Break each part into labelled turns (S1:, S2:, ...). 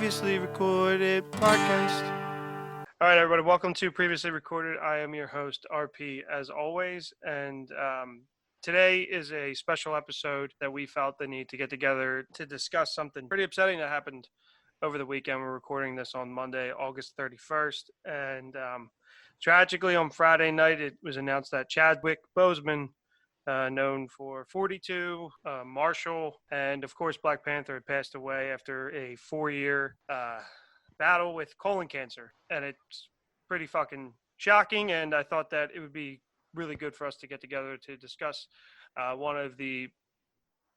S1: Previously Recorded Podcast. All right, everybody, welcome to Previously Recorded. I am your host, RP, as always, and today is a special episode that we felt the need to get together to discuss something pretty upsetting that happened over the weekend. We're recording this on Monday, August 31st, and tragically on Friday night, it was announced that Chadwick Boseman, known for 42, Marshall, and of course Black Panther, had passed away after a 4-year battle with colon cancer. And it's pretty fucking shocking, and I thought that it would be really good for us to get together to discuss one of the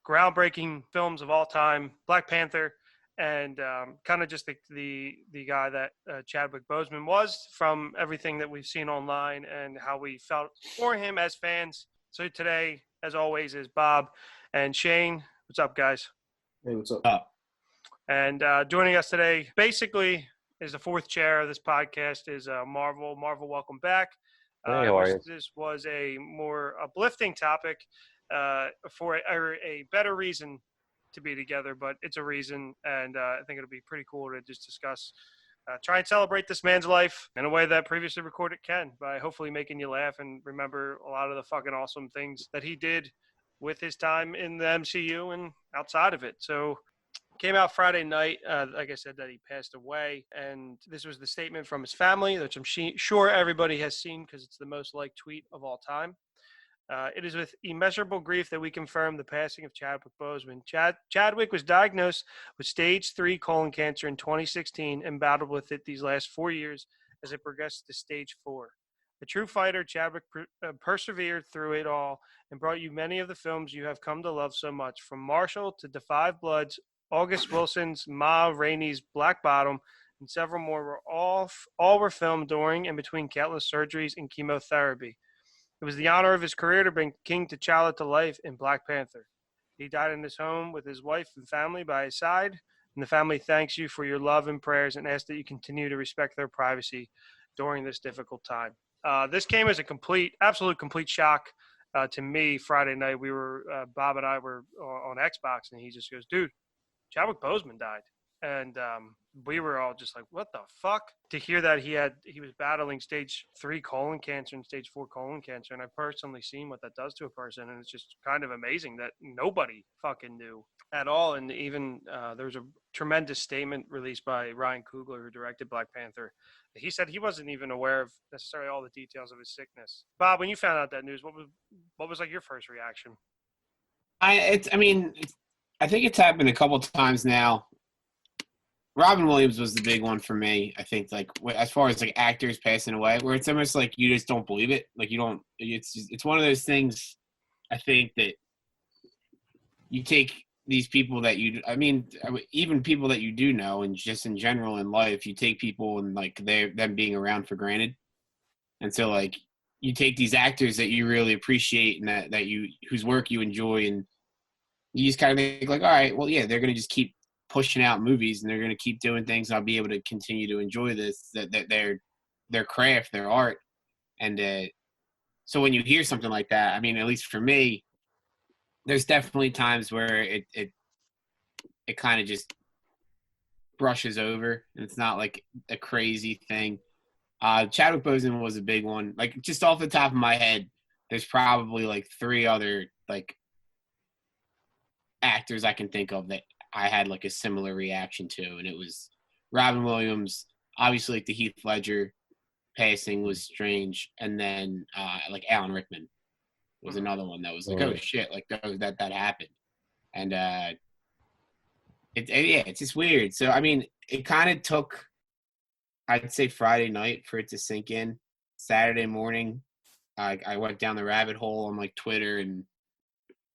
S1: groundbreaking films of all time, Black Panther, and kind of just the guy that Chadwick Boseman was, from everything that we've seen online and how we felt for him as fans. So today, as always, is Bob and Shane. What's up, guys?
S2: Hey, what's up?
S1: And joining us today, basically, is the fourth chair of this podcast, is Marvel. Marvel, welcome back.
S3: Hey, how are you?
S1: This was a more uplifting topic for a better reason to be together, but it's a reason, and I think it'll be pretty cool to just discuss, try and celebrate this man's life in a way that Previously Recorded can, by hopefully making you laugh and remember a lot of the fucking awesome things that he did with his time in the MCU and outside of it. So came out Friday night, like I said, that he passed away, and this was the statement from his family, which I'm sure everybody has seen because it's the most liked tweet of all time. It is with immeasurable grief that we confirm the passing of Chadwick Boseman. Chadwick was diagnosed with stage 3 colon cancer in 2016 and battled with it these last 4 years as it progressed to stage 4. A true fighter, Chadwick persevered through it all and brought you many of the films you have come to love so much, from Marshall to Da 5 Bloods, August Wilson's Ma Rainey's Black Bottom, and several more were all were filmed during and between countless surgeries and chemotherapy. It was the honor of his career to bring King T'Challa to life in Black Panther. He died in his home with his wife and family by his side, and the family thanks you for your love and prayers and asks that you continue to respect their privacy during this difficult time. This came as a absolute complete shock to me Friday night. We were, Bob and I were on Xbox, and he just goes, dude, Chadwick Boseman died. And we were all just like, what the fuck? To hear that he was battling stage 3 colon cancer and stage 4 colon cancer. And I've personally seen what that does to a person. And it's just kind of amazing that nobody fucking knew at all. And even there was a tremendous statement released by Ryan Coogler, who directed Black Panther. He said he wasn't even aware of necessarily all the details of his sickness. Bob, when you found out that news, what was like your first reaction?
S2: I think it's happened a couple times now. Robin Williams was the big one for me. I think, like, as far as like actors passing away, where it's almost like you just don't believe it. Like, you don't. It's one of those things. I think that you take these people that even people that you do know, and just in general in life, you take people and like them being around for granted. And so, like, you take these actors that you really appreciate and whose work you enjoy, and you just kind of think like, all right, well, yeah, they're going to just keep pushing out movies and they're going to keep doing things, and I'll be able to continue to enjoy that their craft, their art. And so when you hear something like that, I mean, at least for me, there's definitely times where it kind of just brushes over, and it's not like a crazy thing. Chadwick Boseman was a big one. Like, just off the top of my head, there's probably like 3 other like actors I can think of that I had like a similar reaction to, and it was Robin Williams. Obviously, like the Heath Ledger passing was strange, and then like Alan Rickman was another one that was like, oh shit, like that happened, and it's just weird. So I mean, it kind of took, I'd say, Friday night for it to sink in. Saturday morning, I went down the rabbit hole on like Twitter and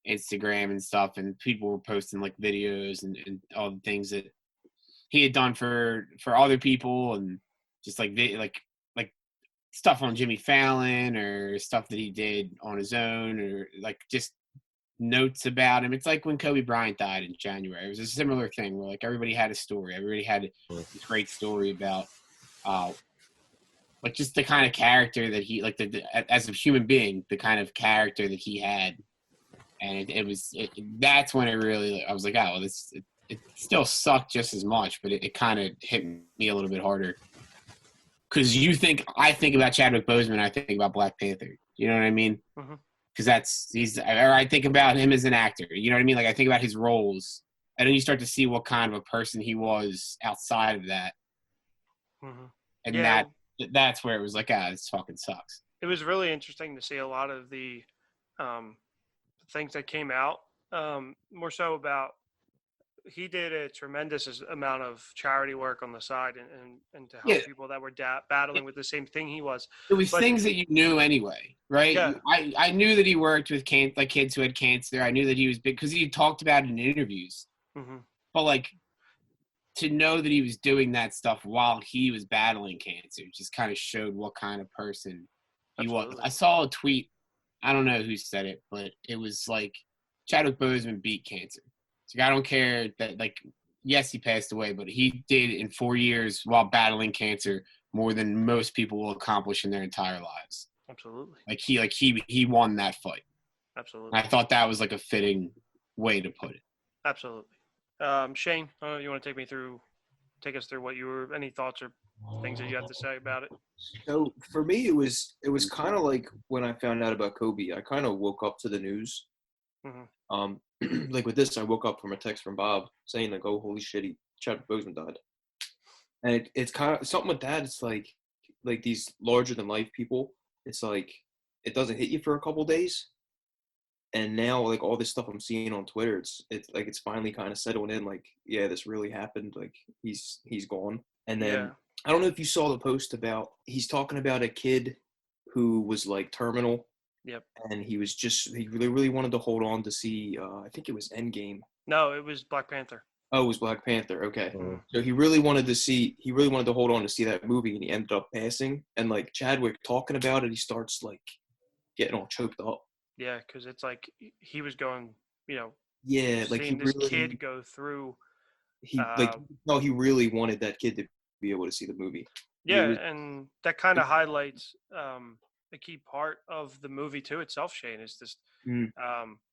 S2: Instagram and stuff, and people were posting like videos and all the things that he had done for other people, and just like stuff on Jimmy Fallon or stuff that he did on his own, or like just notes about him. It's like when Kobe Bryant died in January. It was a similar thing where like everybody had a story. Everybody had this great story about like just the kind of character that he, like as a human being, the kind of character that he had. And that's when it really, I was like, oh, it still sucked just as much, but it kind of hit me a little bit harder. Because I think about Chadwick Boseman, I think about Black Panther. You know what I mean?
S1: Mm-hmm.
S2: Because or I think about him as an actor. You know what I mean? Like I think about his roles, and then you start to see what kind of a person he was outside of that,
S1: Mm-hmm.
S2: and
S1: Yeah,
S2: that's where it was like, this fucking sucks.
S1: it was really interesting to see a lot of the um, things that came out. More so about he did a tremendous amount of charity work on the side and to
S2: Yeah,
S1: help people that were battling with the same thing he was.
S2: it was
S1: But
S2: things that you knew anyway, right?
S1: yeah,
S2: I knew that he worked with like kids who had cancer. I knew that he was big because he talked about it in interviews.
S1: mm-hmm,
S2: But like to know that he was doing that stuff while he was battling cancer just kind of showed what kind of person he was.
S1: absolutely,
S2: I saw a tweet. I don't know who said it, but it was like Chadwick Boseman beat cancer. It's like I don't care that like yes he passed away, but he did in 4 years while battling cancer more than most people will accomplish in their entire lives.
S1: absolutely,
S2: He won that fight.
S1: absolutely,
S2: And I thought that was like a fitting way to put it.
S1: absolutely. Shane, you want to take us through any thoughts or things that you have to say about it?
S3: So for me, it was kind of like when I found out about Kobe. I kind of woke up to the news.
S1: Mm-hmm.
S3: Like with this, I woke up from a text from Bob saying like, "Oh, holy shit, Chadwick Boseman died." And it's kind of something with that. It's like these larger than life people. It's like it doesn't hit you for a couple days, and now like all this stuff I'm seeing on Twitter, it's like it's finally kind of settling in. Like, yeah, this really happened. Like he's gone. And
S1: Yeah.
S3: then I don't know if you saw the post about he's talking about a kid who was like terminal,
S1: Yep.
S3: and he really wanted to hold on to see. I think it was Endgame.
S1: No, it was Black Panther.
S3: Oh, it was Black Panther. Okay.
S1: Mm-hmm.
S3: So he really wanted to hold on to see that movie, and he ended up passing. And like Chadwick talking about it, he starts like getting all choked up.
S1: Yeah, because it's like he was going, you know,
S3: Yeah, like
S1: seeing this kid go through.
S3: no, he really wanted that kid to be able to see the movie. He
S1: Yeah,
S3: was,
S1: and that kind of highlights a key part of the movie too itself. Shane is this
S3: mm,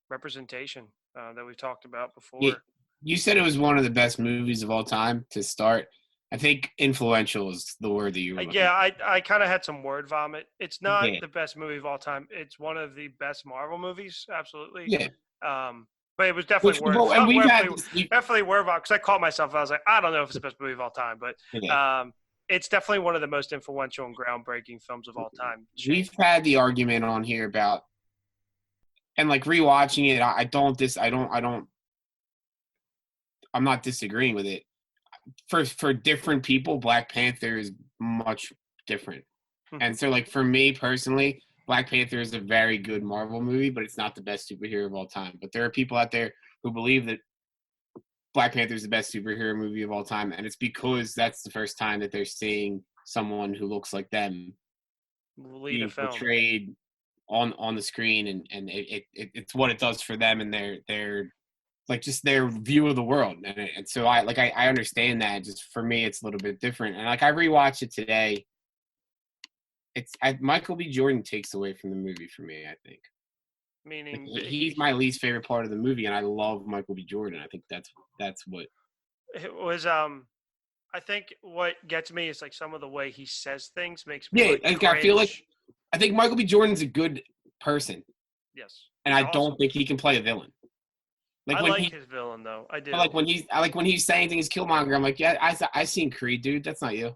S1: representation that we've talked about
S2: Yeah,
S1: before.
S2: you said it was one of the best movies of all time to start. I think influential is the word that you were looking
S1: Yeah, I kind of had some word vomit. It's
S2: for.
S1: not
S2: Yeah.
S1: the best movie of all time. It's one of the best Marvel movies, absolutely.
S2: Yeah.
S1: But it was
S2: Which,
S1: definitely
S2: well, and we've had
S1: definitely word vomit because I caught myself. I was like, I don't know if it's the best movie of all time, but
S2: yeah.
S1: it's definitely one of the most influential and groundbreaking films of all time. Shane.
S2: We've had the argument on here about, and like rewatching it, I'm not disagreeing with it. For different people, Black Panther is much different. And so like for me personally, Black Panther is a very good Marvel movie, but it's not the best superhero of all time. But there are people out there who believe that Black Panther is the best superhero movie of all time, and it's because that's the first time that they're seeing someone who looks like them
S1: Lead a
S2: being
S1: film.
S2: portrayed on the screen, and it's what it does for them and their like just their view of the world. And so I understand that. Just for me, it's a little bit different. And like I rewatched it today. Michael B. Jordan takes away from the movie for me, I think.
S1: Meaning
S2: Like, he's my least favorite part of the movie, and I love Michael B. Jordan. I think that's what.
S1: it was. I think what gets me is like some of the way he says things makes me like
S2: like
S1: cringe.
S2: I feel like I think Michael B. Jordan's a good person,
S1: Yes,
S2: and I don't think he can play a villain. Like
S1: I
S2: when
S1: like his villain though. I do.
S2: like when he's saying things Killmonger, I'm like, yeah, I seen Creed, dude. That's not you.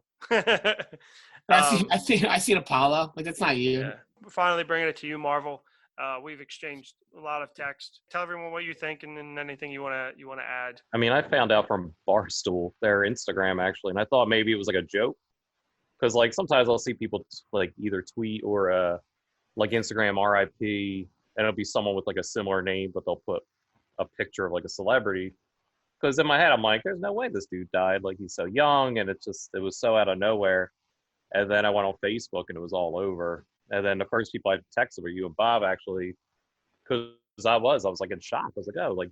S2: I seen Apollo. Like that's not you.
S1: Yeah. Finally, bringing it to you, Marvel. We've exchanged a lot of text. Tell everyone what you think, and then anything you wanna add.
S4: I mean, I found out from Barstool, their Instagram actually, and I thought maybe it was like a joke. Because like sometimes I'll see people like either tweet or like Instagram RIP, and it'll be someone with like a similar name, but they'll put a picture of like a celebrity. Because in my head I'm like, there's no way this dude died. Like he's so young, and it was so out of nowhere. And then I went on Facebook, and it was all over. And then the first people I texted were you and Bob actually, because I was like in shock. I was like, oh, like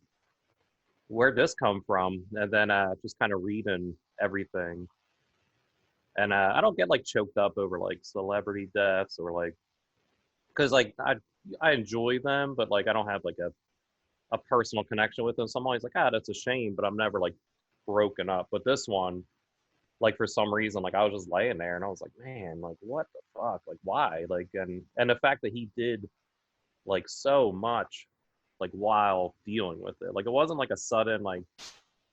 S4: where'd this come from? And then just kind of reading everything. And I don't get like choked up over like celebrity deaths or like, because like I enjoy them, but like I don't have like a personal connection with him. So I'm always like, that's a shame, but I'm never like broken up. But this one, like for some reason, like I was just laying there and I was like, man, like what the fuck, like why, like and the fact that he did like so much, like while dealing with it, like it wasn't like a sudden like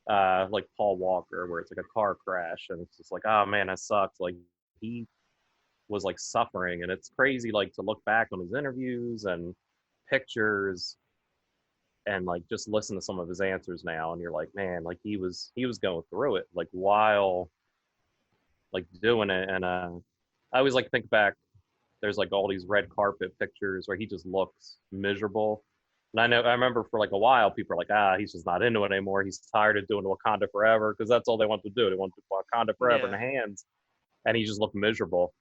S4: Paul Walker where it's like a car crash and it's just like, oh man, that sucks. Like he was like suffering, and it's crazy like to look back on his interviews and pictures and like just listen to some of his answers now, and you're like, man, like he was going through it like while like doing it. And I always like think back, there's like all these red carpet pictures where he just looks miserable. And I remember for like a while, people are like, he's just not into it anymore. He's tired of doing Wakanda Forever because that's all they want to do. They want to do Wakanda Forever in the hands, and he just looked miserable.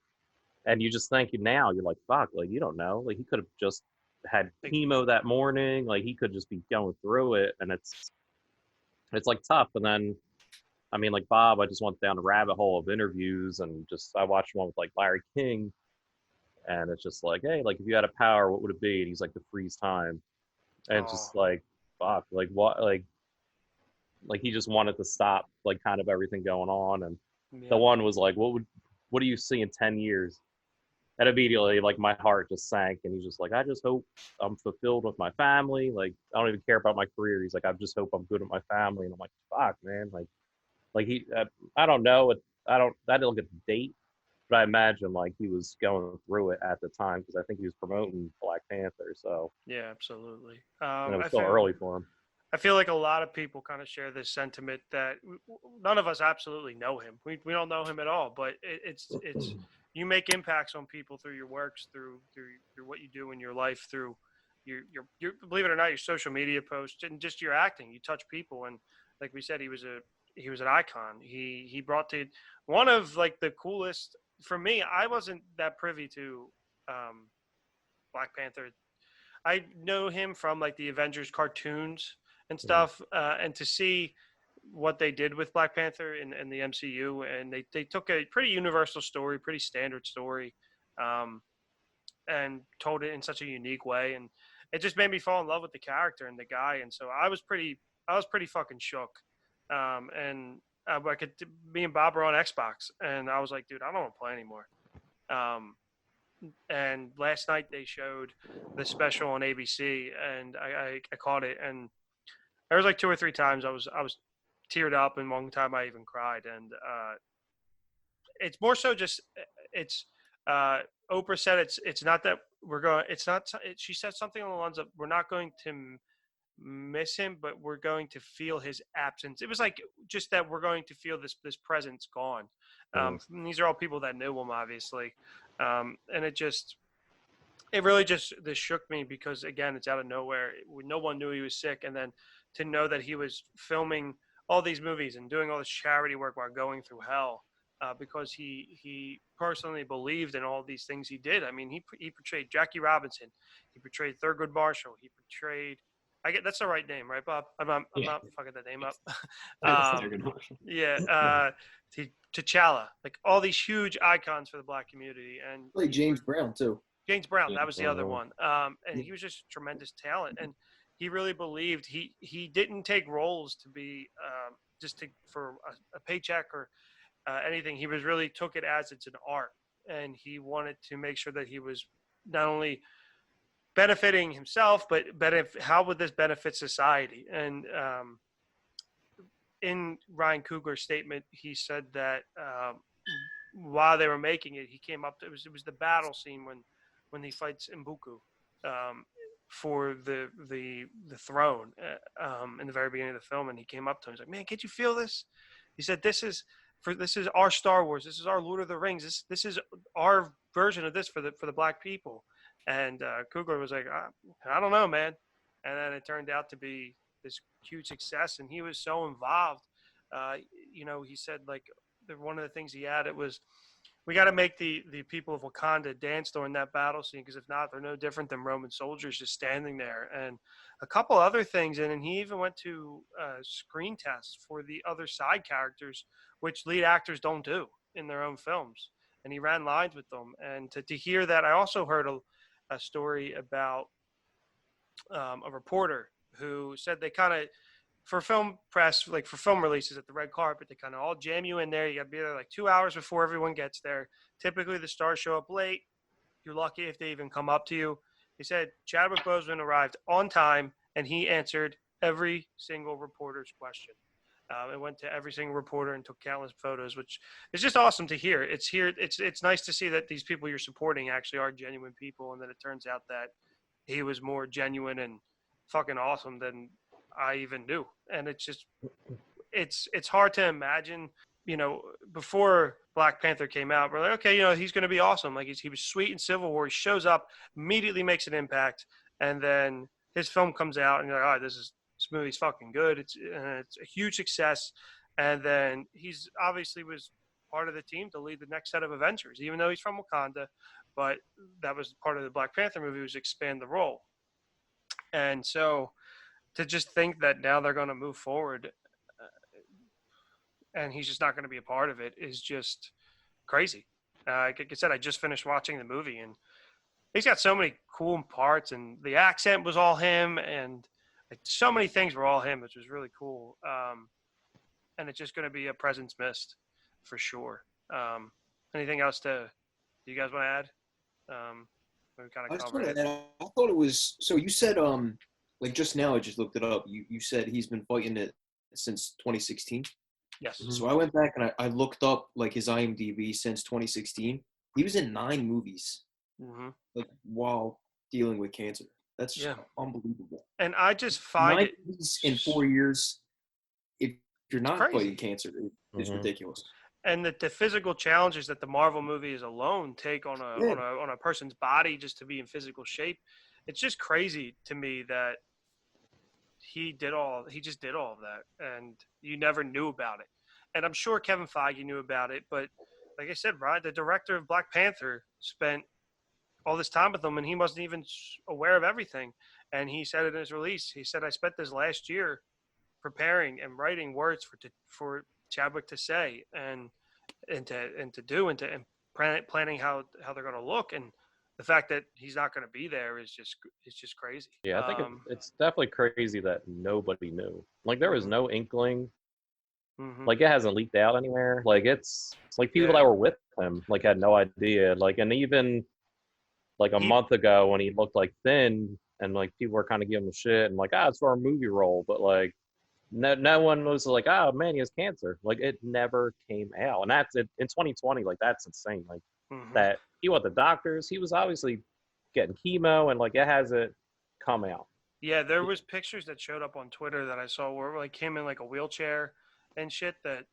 S4: And you just think now, you're like, fuck, like you don't know, like he could have just had chemo that morning, like he could just be going through it, and it's like tough. And then, I mean, like Bob, I just went down the rabbit hole of interviews, and just I watched one with like Larry King, and it's just like, hey, like if you had a power, what would it be? And he's like, to freeze time. And it's just like, fuck, like what, like he just wanted to stop like kind of everything going on. And the one was like, what do you see in 10 years? And immediately, like my heart just sank, and he's just like, I just hope I'm fulfilled with my family. Like I don't even care about my career. He's like, I just hope I'm good with my family. And I'm like, fuck, man, like he, I don't know, I didn't look at the date, but I imagine like he was going through it at the time because I think he was promoting Black Panther. So
S1: Yeah, absolutely.
S4: and it was still early for him.
S1: I feel like a lot of people kind of share this sentiment that none of us absolutely know him. We don't know him at all, but it's you make impacts on people through your works, through what you do in your life, through your believe it or not, your social media posts and just your acting. You touch people, and like we said, he was an icon. He brought to one of like the coolest for me. I wasn't that privy to Black Panther. I know him from like the Avengers cartoons and stuff, and to see what they did with Black Panther in the MCU, and they took a pretty universal story, pretty standard story, and told it in such a unique way, and it just made me fall in love with the character and the guy, and so I was pretty fucking shook, and me and Bob were on Xbox, and I was like, dude, I don't want to play anymore. And last night they showed the special on ABC, and I caught it, and there was like 2 or 3 times I was teared up, and one time I even cried. And it's more so just it's Oprah said it's not that we're going. It's not. She said something along the lines of we're not going to miss him, but we're going to feel his absence. It was like just that we're going to feel this presence gone. These are all people that knew him, obviously, and it really just this shook me because again, it's out of nowhere. No one knew he was sick, and then to know that he was filming all these movies and doing all this charity work while going through hell, because he personally believed in all these things he did. I mean, he portrayed Jackie Robinson, he portrayed Thurgood Marshall, he portrayed. That's the right name, right, Bob? I'm not fucking that name up. T'Challa, like all these huge icons for the Black community, and
S3: like James Brown too.
S1: James Brown, that was the other one. And he was just tremendous talent, and he really believed he didn't take roles to be for a paycheck or anything. He was really took it as it's an art, and he wanted to make sure that he was not only benefiting himself, but how would this benefit society? And in Ryan Coogler's statement, he said that while they were making it, he came up to it was the battle scene when he fights M'Buku for the throne in the very beginning of the film, and he came up to him. He's like, "Man, can't you feel this?" He said, "This is our Star Wars. This is our Lord of the Rings. This is our version of this for the Black people." And Coogler was like, "I don't know, man." And then it turned out to be this huge success, and he was so involved. He said like one of the things he added was, we got to make the people of Wakanda dance during that battle scene, because if not, they're no different than Roman soldiers just standing there. And a couple other things, and he even went to screen tests for the other side characters, which lead actors don't do in their own films. And he ran lines with them. And to hear that, I also heard a story about a reporter who said they kind of, for film press, like for film releases at the red carpet, they kind of all jam you in there. You got to be there like 2 hours before everyone gets there. Typically, the stars show up late. You're lucky if they even come up to you. He said Chadwick Boseman arrived on time, and he answered every single reporter's question. It went to every single reporter and took countless photos, which is just awesome to hear. It's nice to see that these people you're supporting actually are genuine people, and then it turns out that he was more genuine and fucking awesome than I even knew. And it's hard to imagine, before Black Panther came out, we're like, okay, he's going to be awesome. Like he was sweet in Civil War. He shows up, immediately makes an impact, and then his film comes out, and you're like, all right, this movie's fucking good. It's a huge success, and then he's obviously was part of the team to lead the next set of Avengers, even though he's from Wakanda. But that was part of the Black Panther movie, was expand the role, and so to just think that now they're going to move forward and he's just not going to be a part of it is just crazy. Like I said, I just finished watching the movie, and he's got so many cool parts, and the accent was all him, and like, so many things were all him, which was really cool. And it's just going to be a presence missed for sure. Anything else you guys want to add? We kind
S3: I
S1: of
S3: just
S1: covered
S3: want
S1: it.
S3: to add, I thought it was, so you said, like just now, I just looked it up. You said he's been fighting it since 2016.
S1: Yes.
S3: So I went back and I looked up like his IMDb since 2016. He was in 9 movies, like while dealing with cancer. That's unbelievable.
S1: And I just find
S3: 9
S1: it
S3: movies in 4 years. If you're not
S1: crazy.
S3: fighting cancer, it's ridiculous.
S1: And the physical challenges that the Marvel movies alone take on a person's body just to be in physical shape, it's just crazy to me that he just did all of that, and you never knew about it. And I'm sure Kevin Feige knew about it, but like I said, Ryan, the director of Black Panther, spent all this time with him, and he wasn't even aware of everything. And he said in his release, he said, "I spent this last year preparing and writing words for Chadwick to say and to do and planning how they're going to look, and the fact that he's not going to be there is just crazy."
S4: Yeah, I think it's definitely crazy that nobody knew. Like there was no inkling. Like it hasn't leaked out anywhere. Like it's like people that were with him like had no idea. Like, and even like a month ago when he looked like thin and like people were kind of giving him shit and like, it's for a movie role, but like no one was like, oh man, he has cancer. Like it never came out, and that's it in 2020. Like that's insane. Like that he went to doctors. He was obviously getting chemo, and like it hasn't come out.
S1: Yeah, there was pictures that showed up on Twitter that I saw where like him in like a wheelchair and shit that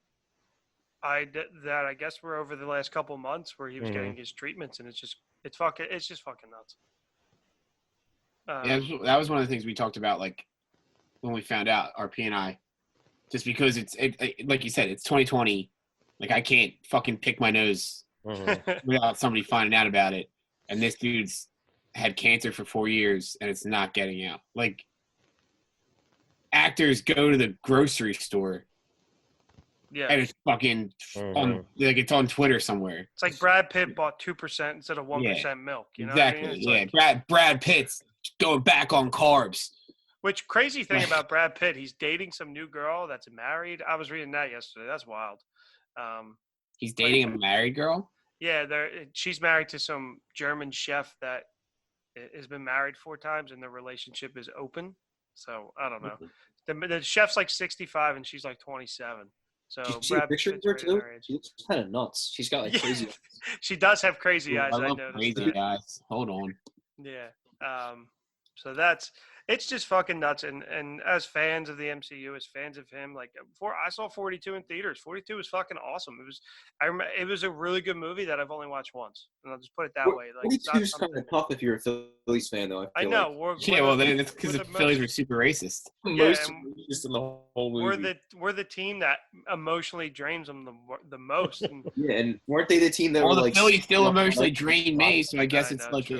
S1: I guess were over the last couple of months where he was getting his treatments, and it's just fucking nuts.
S2: Yeah, that was one of the things we talked about, like when we found out, RP and I, just because it's like you said, it's 2020. Like I can't fucking pick my nose without somebody finding out about it. And this dude's had cancer for 4 years and it's not getting out. Like actors go to the grocery store.
S1: Yeah.
S2: And it's fucking it's on Twitter somewhere.
S1: It's like Brad Pitt bought 2% instead of 1% milk. You know
S2: exactly.
S1: What I mean?
S2: Like, Brad Pitt's going back on carbs.
S1: Which crazy thing about Brad Pitt, he's dating some new girl that's married. I was reading that yesterday. That's wild.
S2: He's dating a married girl?
S1: Yeah, she's married to some German chef that has been married 4 times, and their relationship is open. So I don't know. The chef's like 65 and she's like 27. So
S3: did you see a picture of her too? She looks kind of nuts. She's got like crazy eyes.
S1: She does have crazy eyes.
S2: I love
S1: noticed
S2: crazy eyes. Hold on.
S1: Yeah. So it's just fucking nuts. And as fans of the MCU, as fans of him, like I saw 42 in theaters. 42 was fucking awesome. It was a really good movie that I've only watched once, and I'll just put it that way. Like
S3: 42 is kind of tough if you're a Phillies fan, though.
S1: I know.
S2: Like. It's because the Phillies were super racist.
S3: Most racist in the whole movie.
S1: We're the team that emotionally drains them the most. And,
S3: yeah, and weren't they the team that were
S2: the
S3: like?
S2: Phillies still emotionally drain me, so I guess it's like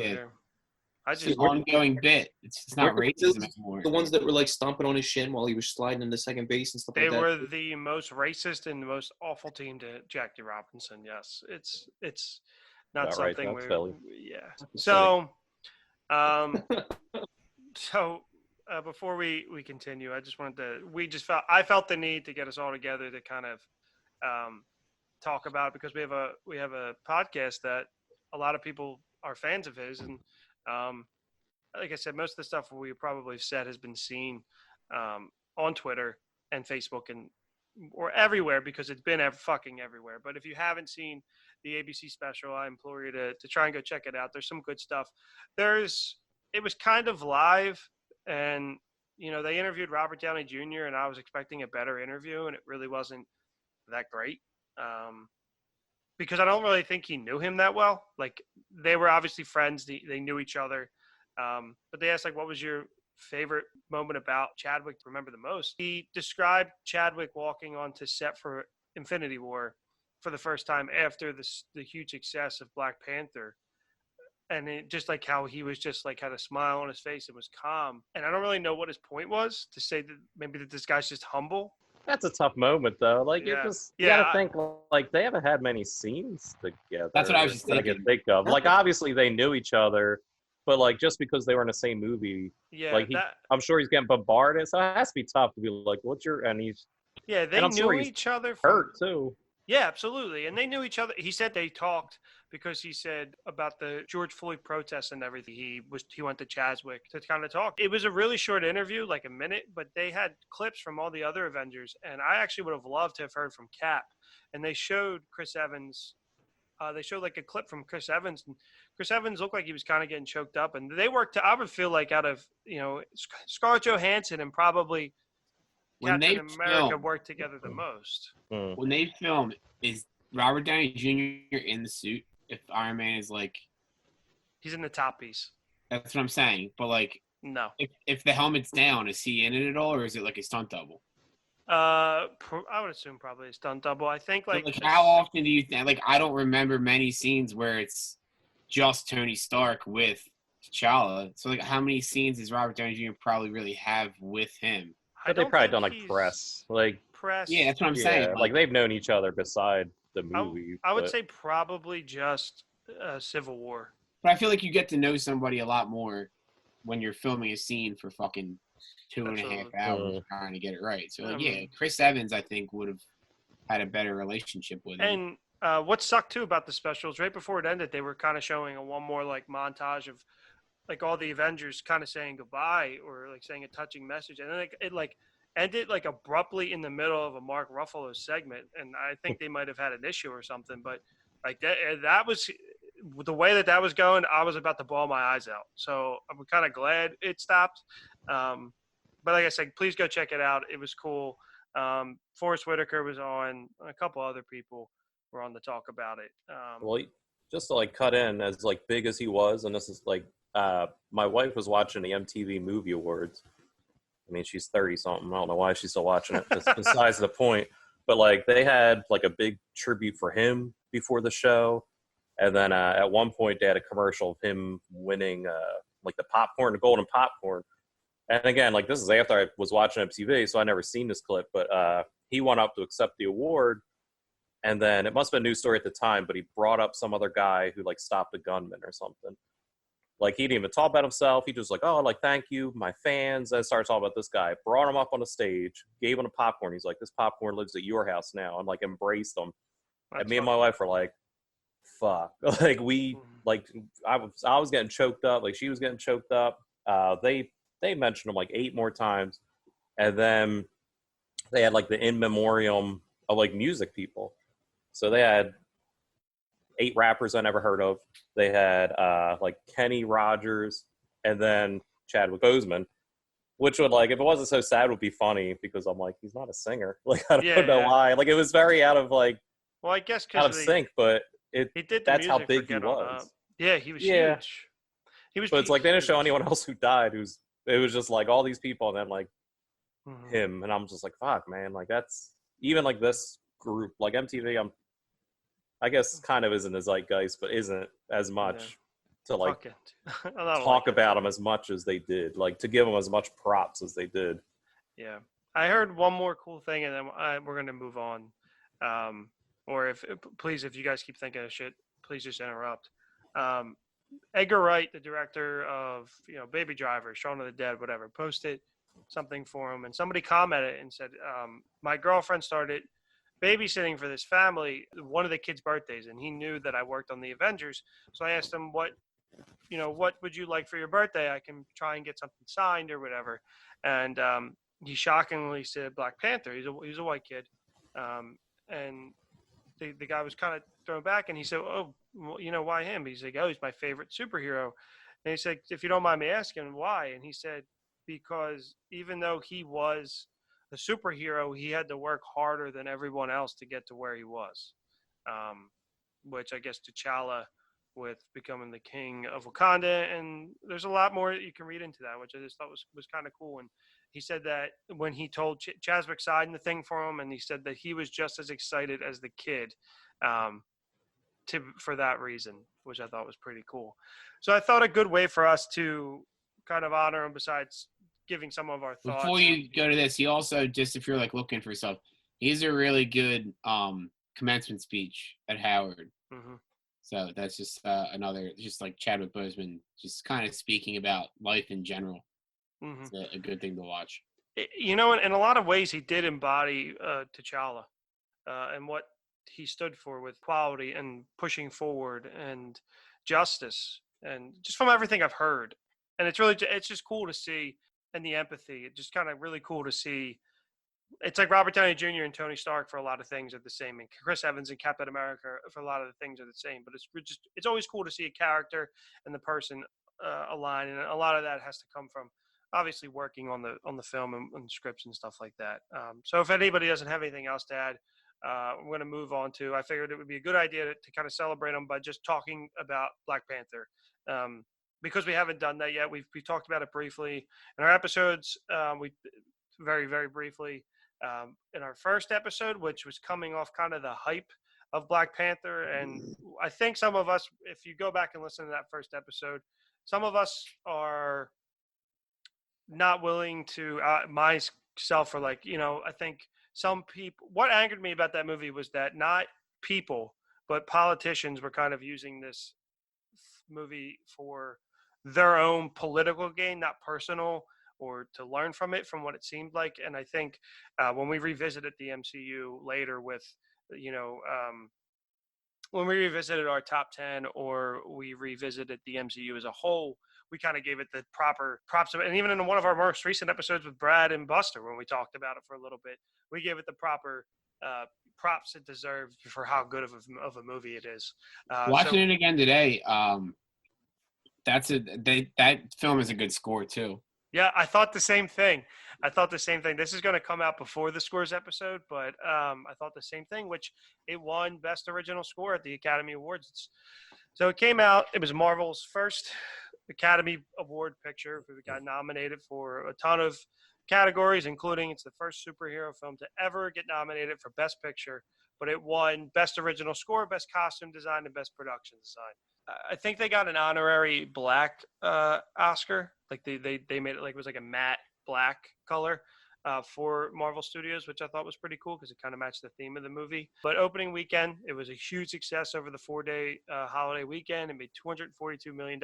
S1: it's
S2: an ongoing bit. It's not racism anymore.
S3: The ones that were like stomping on his shin while he was sliding into second base and stuff like that.
S1: They were the most racist and the most awful team to Jackie Robinson. Yes, it's not
S4: About
S1: something
S4: right,
S1: yeah. So, before we continue, I just wanted to. I felt the need to get us all together to kind of talk about it because we have a podcast that a lot of people are fans of his, and like I said, most of the stuff we probably said has been seen on Twitter and Facebook and or everywhere because it's been fucking everywhere. But if you haven't seen the ABC special, I implore you to try and go check it out. There's some good stuff. It was kind of live, and they interviewed Robert Downey Jr. and I was expecting a better interview, and it really wasn't that great. Because I don't really think he knew him that well. Like they were obviously friends; they knew each other. But they asked what was your favorite moment about Chadwick to remember the most? He described Chadwick walking onto set for Infinity War for the first time after the huge success of Black Panther. And it just how he was just had a smile on his face and was calm. And I don't really know what his point was to say that maybe that this guy's just humble.
S4: That's a tough moment though. You gotta think they haven't had many scenes together.
S2: That's what I was just thinking.
S4: I can think of. Obviously they knew each other, but just because they were in the same movie, I'm sure he's getting bombarded. So it has to be tough to be what's your and he's
S1: they knew each other.
S4: Hurt too.
S1: Yeah, absolutely. And they knew each other. He said they talked because he said about the George Floyd protests and everything. He went to Chadwick to kind of talk. It was a really short interview, like a minute, but they had clips from all the other Avengers. And I actually would have loved to have heard from Cap. And they showed Chris Evans. They showed a clip from Chris Evans. And Chris Evans looked like he was kind of getting choked up. And they worked, I would feel out of, Scarlett Johansson and probably Captain America worked together the most.
S2: When they film, is Robert Downey Jr. in the suit? If Iron Man is
S1: he's in the top piece.
S2: That's what I'm saying. But
S1: no.
S2: If the helmet's down, is he in it at all, or is it a stunt double?
S1: I would assume probably a stunt double. I think
S2: how often do you think? I don't remember many scenes where it's just Tony Stark with T'Challa. So how many scenes does Robert Downey Jr. probably really have with him?
S4: But they probably done press.
S1: Press.
S2: Yeah, that's what I'm saying.
S4: They've known each other beside the movie.
S1: I would say probably just Civil War.
S2: But I feel like you get to know somebody a lot more when you're filming a scene for fucking 2.5 hours trying to get it right. So Chris Evans I think would have had a better relationship with him.
S1: And what sucked too about the specials, right before it ended, they were kind of showing one more montage of all the Avengers kind of saying goodbye or saying a touching message, and then it ended abruptly in the middle of a Mark Ruffalo segment, and I think they might have had an issue or something, but that was the way that was going. I was about to bawl my eyes out, so I'm kind of glad it stopped. But like I said, please go check it out. It was cool. Forrest Whitaker was on. A couple other people were on to talk about it.
S4: Just to cut in as big as he was, and this is my wife was watching the MTV Movie Awards. I mean, she's 30-something. I don't know why she's still watching it. That's besides the point. But, they had, a big tribute for him before the show. And then at one point, they had a commercial of him winning, the popcorn, the golden popcorn. And again, this is after I was watching MTV, so I never seen this clip. But he went up to accept the award. And then it must have been a news story at the time, but he brought up some other guy who, stopped a gunman or something. He didn't even talk about himself. He just thank you, my fans. Then started talking about this guy. Brought him up on the stage, gave him a popcorn. He's this popcorn lives at your house now. And embraced him.
S1: That's
S4: and me and my wife were fuck. I was getting choked up. She was getting choked up. They mentioned him 8 more times. And then they had the in memoriam of music people. So they had 8 rappers I never heard of. They had Kenny Rogers and then Chadwick Boseman, which would if it wasn't so sad would be funny because I'm he's not a singer. I don't know why. It was very out of
S1: well, I guess
S4: out of sync, but
S1: he did
S4: that's how big he was.
S1: Yeah, he was huge. He was.
S4: But it's they didn't show anyone else who died. It was just all these people and then him, and I'm just fuck, man. That's even this group MTV. I guess kind of is in the zeitgeist, but isn't as much to talk about them as much as they did, to give them as much props as they did.
S1: Yeah, I heard one more cool thing, and then we're gonna move on. Or if you guys keep thinking of shit, please just interrupt. Edgar Wright, the director of Baby Driver, Shaun of the Dead, whatever, posted something for him, and somebody commented and said, "My girlfriend started babysitting for this family one of the kids' birthdays, and he knew that I worked on the Avengers, so I asked him what would you like for your birthday? I can try and get something signed or whatever." And he shockingly said Black Panther. He's a white kid, and the guy was kind of thrown back, and he said, "Oh, well, why him?" He's like, "Oh, he's my favorite superhero." And he said, "If you don't mind me asking, why?" And he said, "Because even though he was a superhero, he had to work harder than everyone else to get to where he was." Um, which I guess T'Challa with becoming the king of Wakanda, and there's a lot more that you can read into that, which I just thought was kind of cool. And he said that when he told Chadwick signed the thing for him, and he said that he was just as excited as the kid, um, for that reason, which I thought was pretty cool. So I thought a good way for us to kind of honor him, besides giving some of our thoughts.
S2: Before you go to this, he also, just if you're like looking for stuff, he's a really good commencement speech at Howard.
S1: Mm-hmm.
S2: So that's just another, just like Chadwick Boseman, just kind of speaking about life in general.
S1: Mm-hmm.
S2: It's a good thing to watch.
S1: In a lot of ways, he did embody T'Challa and what he stood for with quality and pushing forward and justice, and just from everything I've heard. And it's just cool to see, and the empathy. It's just kind of really cool to see. It's like Robert Downey Jr. and Tony Stark for a lot of things are the same, and Chris Evans and Captain America for a lot of the things are the same. But it's always cool to see a character and the person align, and a lot of that has to come from obviously working on the film and scripts and stuff like that. So if anybody doesn't have anything else to add, I'm going to move on to. I figured it would be a good idea to kind of celebrate them by just talking about Black Panther. Because we haven't done that yet. We've talked about it briefly in our episodes. We very, very briefly in our first episode, which was coming off kind of the hype of Black Panther. And I think some of us, if you go back and listen to that first episode, some of us are not willing to, myself, or like, I think some people, what angered me about that movie was that not people, but politicians were kind of using this movie for their own political gain, not personal, or to learn from it, from what it seemed like. And I think when we revisited the MCU later with, when we revisited our top 10, or we revisited the MCU as a whole, we kind of gave it the proper props. And even in one of our most recent episodes with Brad and Buster, when we talked about it for a little bit, we gave it the proper props it deserved for how good of a movie it is.
S2: Watching it again today, that film is a good score too.
S1: Yeah, I thought the same thing. This is going to come out before the scores episode, but I thought the same thing, which it won Best Original Score at the Academy Awards. So it came out. It was Marvel's first Academy Award picture. It got nominated for a ton of categories, including it's the first superhero film to ever get nominated for Best Picture, but it won Best Original Score, Best Costume Design, and Best Production Design. I think they got an honorary black Oscar. Like they made it like it was like a matte black color for Marvel Studios, which I thought was pretty cool because it kind of matched the theme of the movie. But opening weekend, it was a huge success over the 4-day holiday weekend. It made $242 million.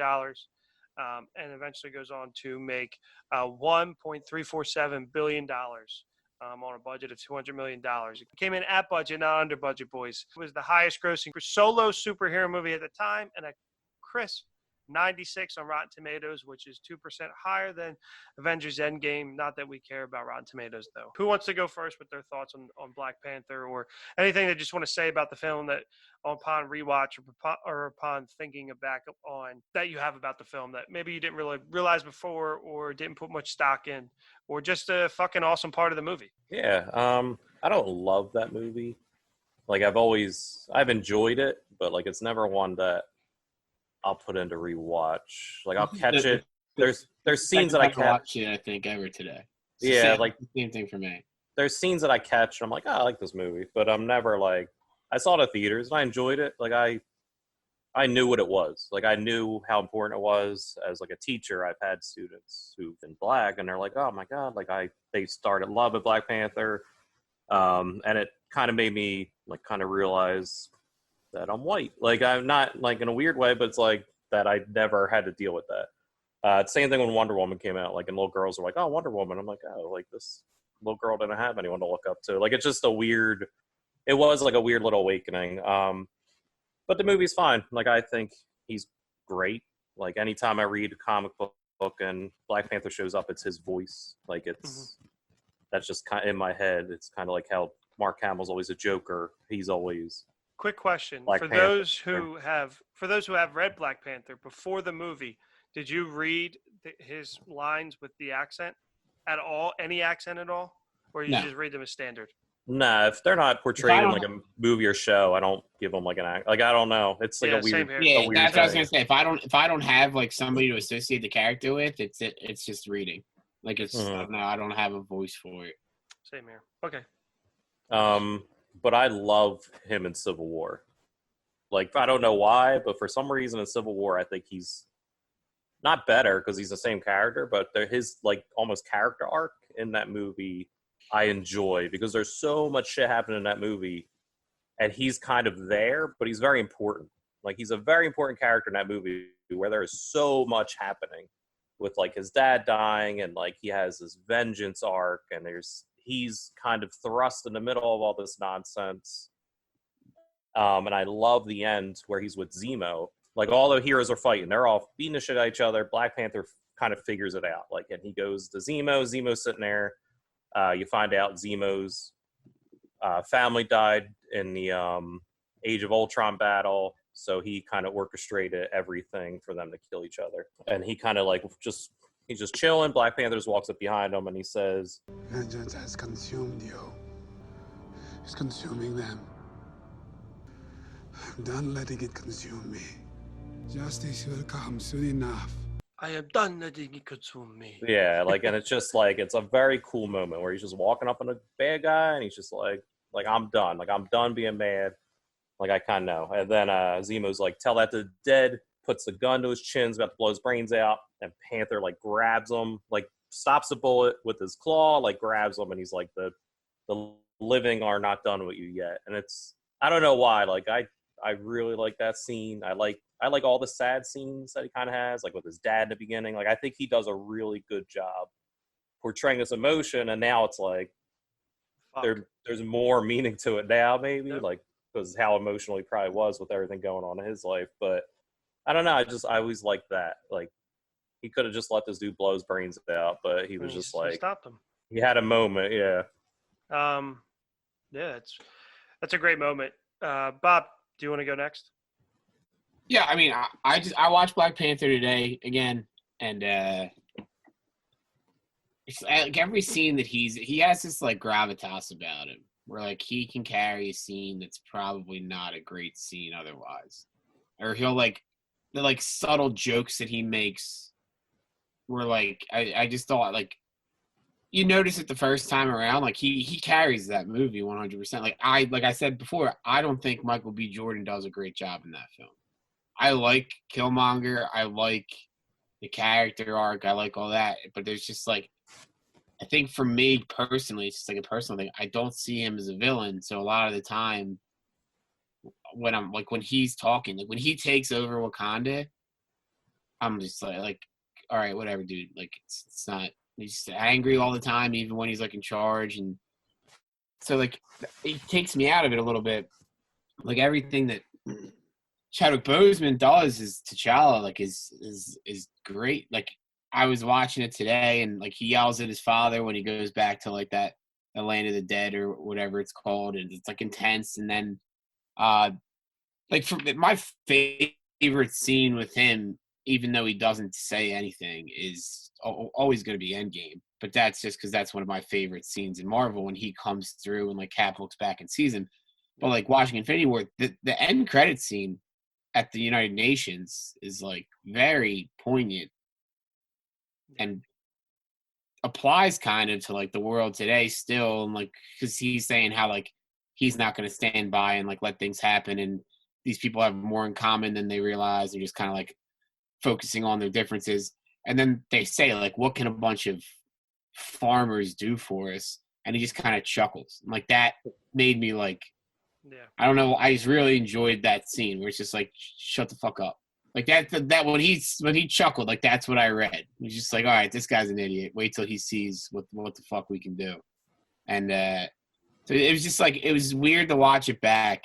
S1: And eventually goes on to make $1.347 billion on a budget of $200 million. It came in at budget, not under budget, boys. It was the highest grossing solo superhero movie at the time, and a crisp 96 on Rotten Tomatoes, which is 2% higher than Avengers Endgame. Not that we care about Rotten Tomatoes, though. Who wants to go first with their thoughts on Black Panther, or anything they just want to say about the film that upon rewatch or upon thinking back on that you have about the film that maybe you didn't really realize before, or didn't put much stock in, or just a fucking awesome part of the movie?
S4: Yeah, I don't love that movie. Like I've enjoyed it, but like it's never one that I'll put into rewatch. Like I'll catch it. There's scenes that I catch.
S2: I think ever today.
S4: Yeah, like
S2: the same thing for me.
S4: There's scenes that I catch, and I'm like, oh, I like this movie, but I'm never like. I saw it at theaters and I enjoyed it. Like I knew what it was. Like I knew how important it was. As like a teacher, I've had students who've been black, and they're like, oh my god, like they started loving Black Panther, and it kind of made me like kind of realize that I'm white. Like I'm not like in a weird way, but it's like that I never had to deal with that. Same thing when Wonder Woman came out, like, and little girls were like, "Oh, Wonder Woman." I'm like, "Oh, like this little girl didn't have anyone to look up to." Like, it's just a weird. It was like a weird little awakening. But the movie's fine. Like, I think he's great. Like, anytime I read a comic book and Black Panther shows up, it's his voice. Like, it's that's just kind of in my head. It's kind of like how Mark Hamill's always a Joker. He's always
S1: Quick question
S4: Black
S1: for
S4: Panther.
S1: those who have read Black Panther before the movie. Did you read his lines with the accent at all? Any accent at all, or you
S2: No.
S1: just read them as standard?
S4: Nah, if they're not portrayed in
S2: don't-
S4: like a movie or show, I don't give them like an act. Like, I don't know. It's like
S1: Yeah,
S4: a weird.
S1: same here.
S2: Yeah,
S4: a weird
S2: that's what I was
S4: thing.
S2: gonna say. If I don't have like somebody to associate the character with, it's just reading. Like it's
S4: Mhm.
S2: no, I don't have a voice for it.
S1: Same here. Okay.
S4: But I love him in Civil War. Like, I don't know why, but for some reason in Civil War, I think he's not better because he's the same character, but his like almost character arc in that movie I enjoy because there's so much shit happening in that movie, and he's kind of there, but he's very important. Like, he's a very important character in that movie where there is so much happening with like his dad dying, and like he has this vengeance arc, and he's kind of thrust in the middle of all this nonsense. And I love the end where he's with Zemo. Like, all the heroes are fighting. They're all beating the shit out of each other. Black Panther kind of figures it out. Like, and he goes to Zemo. Zemo's sitting there. You find out Zemo's family died in the Age of Ultron battle. So he kind of orchestrated everything for them to kill each other. And he kind of like he's just chilling. Black Panther just walks up behind him and he says,
S5: "Vengeance has consumed you. It's consuming them. I'm done letting it consume me. Justice will come soon enough."
S1: I am done letting it consume me.
S4: yeah, like, and it's just like, it's a very cool moment where he's just walking up on a bad guy and he's just like, I'm done. Like, I'm done being mad. Like, I kind of know. And then Zemo's like, "Tell that to the dead," puts the gun to his chin, about to blow his brains out, and Panther like grabs him, like stops the bullet with his claw, like grabs him, and he's like, the living are not done with you yet. And it's, I don't know why, like, I really like that scene. I like all the sad scenes that he kind of has, like with his dad in the beginning. Like, I think he does a really good job portraying this emotion, and now it's like there's more meaning to it now, maybe, like, because how emotional he probably was with everything going on in his life. But I don't know. I always liked that. Like, he could have just let this dude blow his brains out, but he was just like,
S1: stopped him.
S4: he had a moment. Yeah.
S1: Yeah, that's a great moment. Bob, do you want to go next?
S2: Yeah, I mean, I watched Black Panther today again, and it's like every scene that he has this like gravitas about him, where like he can carry a scene that's probably not a great scene otherwise, or he'll like the like subtle jokes that he makes, where like I just thought like you notice it the first time around, like he carries that movie 100%. Like I said before, I don't think Michael B. Jordan does a great job in that film. I like Killmonger. I like the character arc. I like all that. But there's just like, I think for me personally, it's just like a personal thing. I don't see him as a villain. So a lot of the time when I'm like, when he's talking, like when he takes over Wakanda, I'm just like, all right, whatever, dude. Like it's not, he's angry all the time, even when he's like in charge. And so like, it takes me out of it a little bit. Like everything that Chadwick Boseman does is T'Challa, like is great. Like I was watching it today, and like he yells at his father when he goes back to like the land of the dead or whatever it's called, and it's like intense. And then, like for my favorite scene with him, even though he doesn't say anything, is always going to be Endgame. But that's just because that's one of my favorite scenes in Marvel when he comes through and like Cap looks back and sees him. But like watching Infinity War, the end credit scene at the United Nations is like very poignant and applies kind of to like the world today still. And like, cause he's saying how like, he's not going to stand by and like let things happen. And these people have more in common than they realize. They're just kind of like focusing on their differences. And then they say like, what can a bunch of farmers do for us? And he just kind of chuckles. And like that made me like,
S1: Yeah.
S2: I don't know. I just really enjoyed that scene where it's just like, shut the fuck up. Like that when he chuckled, like that's what I read. He's just like, all right, this guy's an idiot. Wait till he sees what the fuck we can do. And so it was just like it was weird to watch it back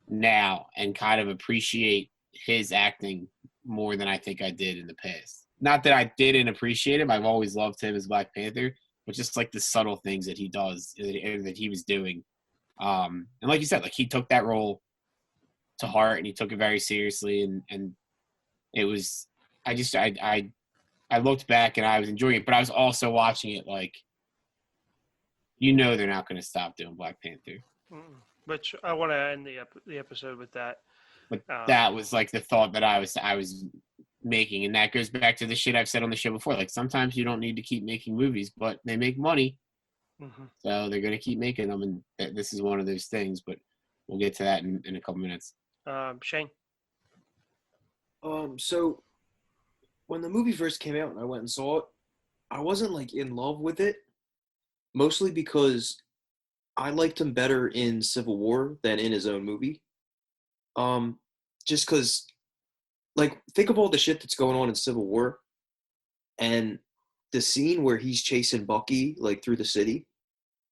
S2: now and kind of appreciate his acting more than I think I did in the past. Not that I didn't appreciate him. I've always loved him as Black Panther, but just like the subtle things that he does that he was doing. And like you said, like he took that role to heart and he took it very seriously and it was I looked back and I was enjoying it, but I was also watching it like they're not going to stop doing Black Panther.
S1: Which I want to end the episode with that.
S2: But that was like the thought that I was making, and that goes back to the shit I've said on the show before. Like sometimes you don't need to keep making movies, but they make money, so they're going to keep making them, and this is one of those things. But we'll get to that in a couple minutes.
S1: Shane.
S3: So when the movie first came out and I went and saw it, I wasn't like in love with it, mostly because I liked him better in Civil War than in his own movie. Just because, like, think of all the shit that's going on in Civil War, and the scene where he's chasing Bucky like through the city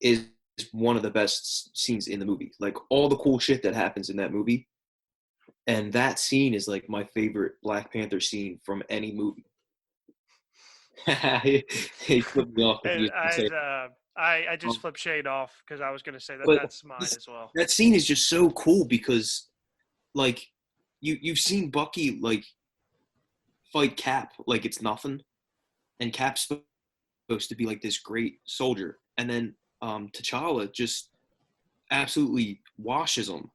S3: is one of the best scenes in the movie. Like all the cool shit that happens in that movie, and that scene is like my favorite Black Panther scene from any movie. He flipped me off.
S1: I just flipped Shane off because I was going to say that's mine as well.
S3: That scene is just so cool because, like, you've seen Bucky like fight Cap like it's nothing, and Cap's supposed to be like this great soldier, and then T'Challa just absolutely washes him.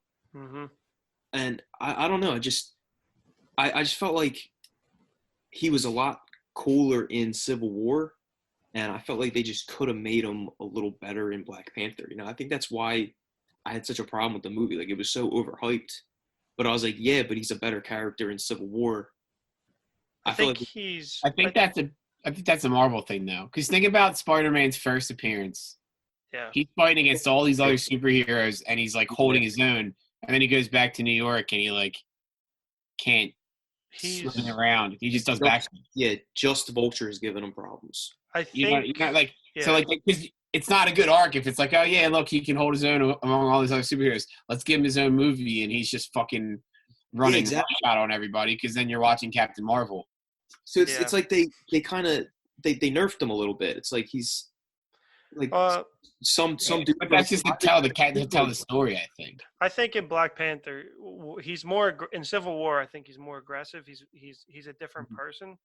S3: And I don't know, I just felt like he was a lot cooler in Civil War, and I felt like they just could have made him a little better in Black Panther. I think that's why I had such a problem with the movie. Like, it was so overhyped, but I was like, yeah, but he's a better character in Civil War.
S1: I think
S2: that's a Marvel thing though, because think about Spider-Man's first appearance.
S1: Yeah,
S2: he's fighting against all these other superheroes, and he's like holding his own, and then he goes back to New York, and he like can't swing around. He just does back.
S3: Yeah, just Vulture is giving him problems.
S1: I think
S2: so like because it's not a good arc if it's like, oh yeah, look, he can hold his own among all these other superheroes. Let's give him his own movie, and he's just fucking running shot on everybody. Because then you're watching Captain Marvel.
S3: So it's like they kind of they nerfed him a little bit. It's like he's like some dude.
S2: But that's just to tell the story. I think.
S1: I think in Black Panther, he's more in Civil War. I think he's more aggressive. He's a different person.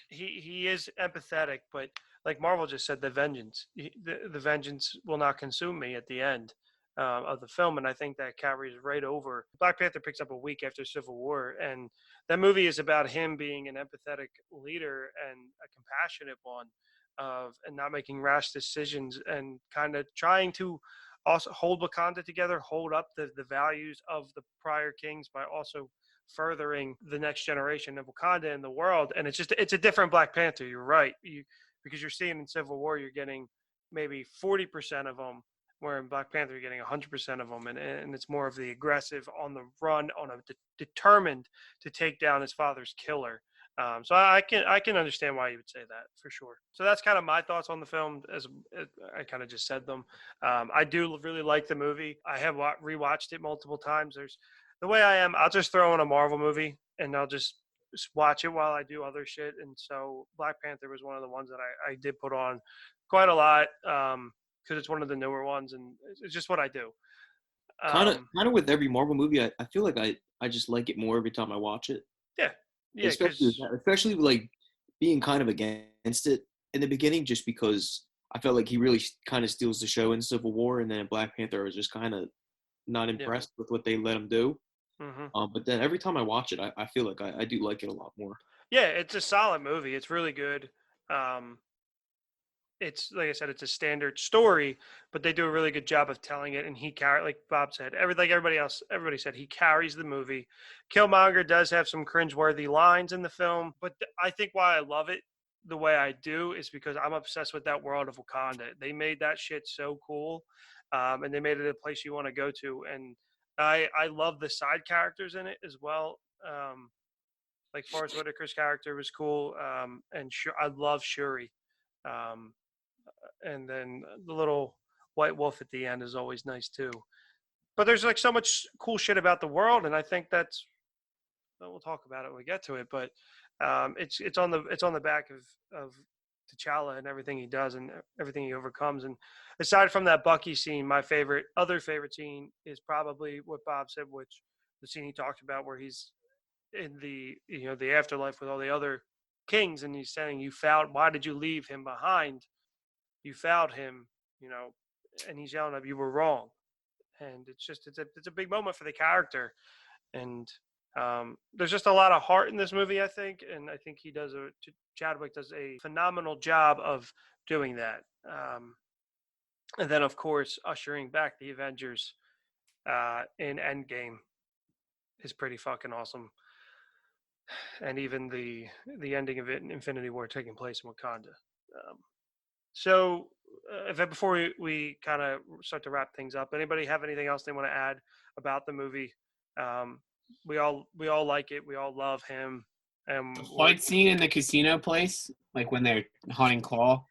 S1: He is empathetic, but like Marvel just said, the vengeance will not consume me at the end of the film, and I think that carries right over. Black Panther picks up a week after Civil War, and that movie is about him being an empathetic leader and a compassionate one, and not making rash decisions, and kind of trying to also hold Wakanda together, hold up the values of the prior kings by also furthering the next generation of Wakanda in the world. And it's a different Black Panther. You're right. Because you're seeing in Civil War, you're getting maybe 40% of them, where in Black Panther, you're getting 100% of them. And it's more of the aggressive, on the run, determined to take down his father's killer. So I can understand why you would say that for sure. So that's kind of my thoughts on the film, as I kind of just said them. I do really like the movie. I have rewatched it multiple times. The way I am, I'll just throw in a Marvel movie and I'll just watch it while I do other shit. And so Black Panther was one of the ones that I did put on quite a lot, because it's one of the newer ones, and it's just what I do.
S3: Kind of with every Marvel movie, I feel like I just like it more every time I watch it.
S1: Yeah,
S3: especially like being kind of against it in the beginning, just because I felt like he really kind of steals the show in Civil War, and then in Black Panther I was just kind of not impressed with what they let him do. But then every time I watch it, I feel like I do like it a lot more.
S1: Yeah, it's a solid movie. It's really good. It's like I said, it's a standard story, but they do a really good job of telling it. And like Bob said, everybody said he carries the movie. Killmonger does have some cringeworthy lines in the film, but I think why I love it the way I do is because I'm obsessed with that world of Wakanda. They made that shit so cool, and they made it a place you want to go to. And I love the side characters in it as well. Like Forrest Whitaker's character was cool, and I love Shuri, um, and then the little white wolf at the end is always nice too. But there's like so much cool shit about the world, and I think that's we'll talk about it when we get to it. But it's on the back of T'Challa and everything he does and everything he overcomes. And aside from that Bucky scene, my other favorite scene is probably what Bob said, which the scene he talked about where he's in the afterlife with all the other kings, and he's saying, why did you leave him behind? You fouled him, and he's yelling at you were wrong. And it's a big moment for the character. And there's just a lot of heart in this movie, I think, and I think Chadwick does a phenomenal job of doing that. And then, of course, ushering back the Avengers in Endgame is pretty fucking awesome. And even the ending of it in Infinity War taking place in Wakanda. So, before we kind of start to wrap things up, anybody have anything else they want to add about the movie? We all like it. We all love him.
S2: The fight scene in the casino place, like when they're hunting Claw.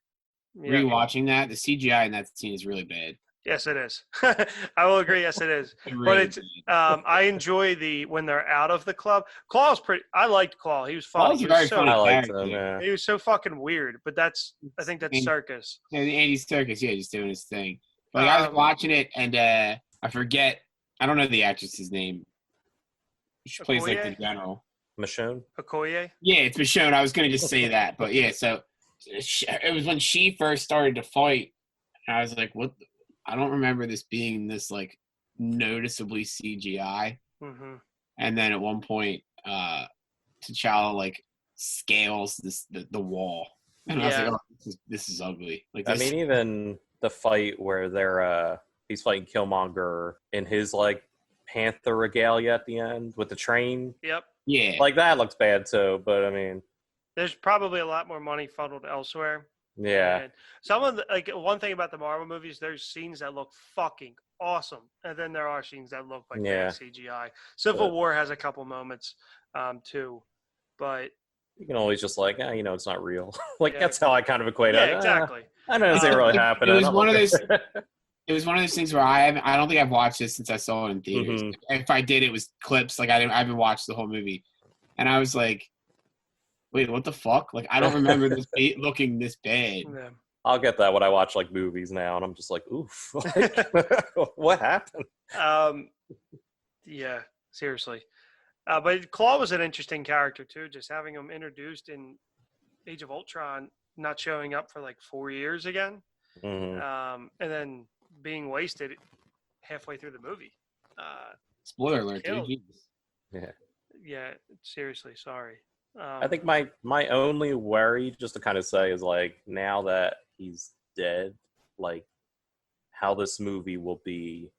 S1: Yeah.
S2: Rewatching that, the CGI in that scene is really bad.
S1: Yes, it is. I will agree. Yes, it is. But it's I enjoy when they're out of the club. Claw's pretty. I liked Claw. He was funny.
S2: Claw's very funny.
S4: I liked him. Yeah.
S1: He was so fucking weird. But I think that's circus.
S2: Yeah, the Andy Circus. Yeah, just doing his thing. But I was watching it, and I forget. I don't know the actress's name. She plays like the general.
S4: Michonne.
S1: Okoye.
S2: Yeah, it's Michonne. I was gonna just say that, but yeah. So it was when she first started to fight, and I was like, "What?" I don't remember this being this like noticeably CGI.
S1: Mm-hmm.
S2: And then at one point, T'Challa like scales the wall, and I was like, "Oh, this is ugly." Like,
S4: I mean, even the fight where he's fighting Killmonger in his like Panther regalia at the end with the train.
S1: Yep.
S2: Yeah.
S4: Like that looks bad too, but I mean,
S1: there's probably a lot more money funneled elsewhere.
S4: Yeah.
S1: And one thing about the Marvel movies, there's scenes that look fucking awesome, and then there are scenes that look like bad CGI. Civil War has a couple moments too, but
S4: you can always just like, it's not real. That's how I kind of equate it.
S1: Yeah, exactly.
S4: I know it really happened.
S2: It was one of those. It was one of those things where I don't think I've watched this since I saw it in theaters. Mm-hmm. If I did, it was clips. Like I haven't watched the whole movie, and I was like, wait, what the fuck? Like, I don't remember this looking this bad.
S1: Yeah.
S4: I'll get that when I watch like movies now, and I'm just like, oof, what happened?
S1: Yeah, seriously. But Claw was an interesting character too. Just having him introduced in Age of Ultron, not showing up for like 4 years again, and then being wasted halfway through the movie.
S2: Spoiler alert, dude.
S1: Yeah. Seriously, sorry.
S4: I think my only worry, just to kind of say, is like now that he's dead, like how this movie will be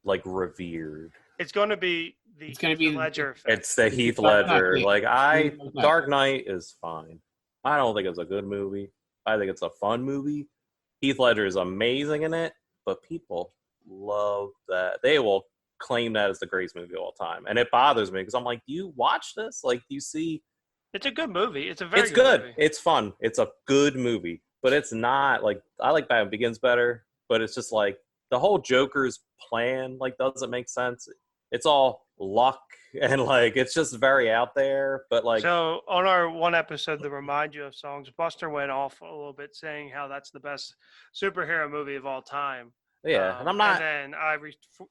S4: like revered.
S1: It's going to be the Ledger effect.
S4: It's the Heath Ledger. Dark Knight is fine. I don't think it's a good movie. I think it's a fun movie. Heath Ledger is amazing in it, but people love that. They will claim that as the greatest movie of all time, and it bothers me because I'm like, do you watch this? Like, do you see?
S1: It's a good movie. It's very
S4: good.
S1: Movie.
S4: It's fun. It's a good movie, but it's not like I like Batman Begins better. But it's just like the whole Joker's plan like doesn't make sense. It's all luck and like it's just very out there. But like,
S1: so on our one episode to remind you of songs, Buster went off a little bit saying how that's the best superhero movie of all time.
S4: Yeah, and I'm not.
S1: And then I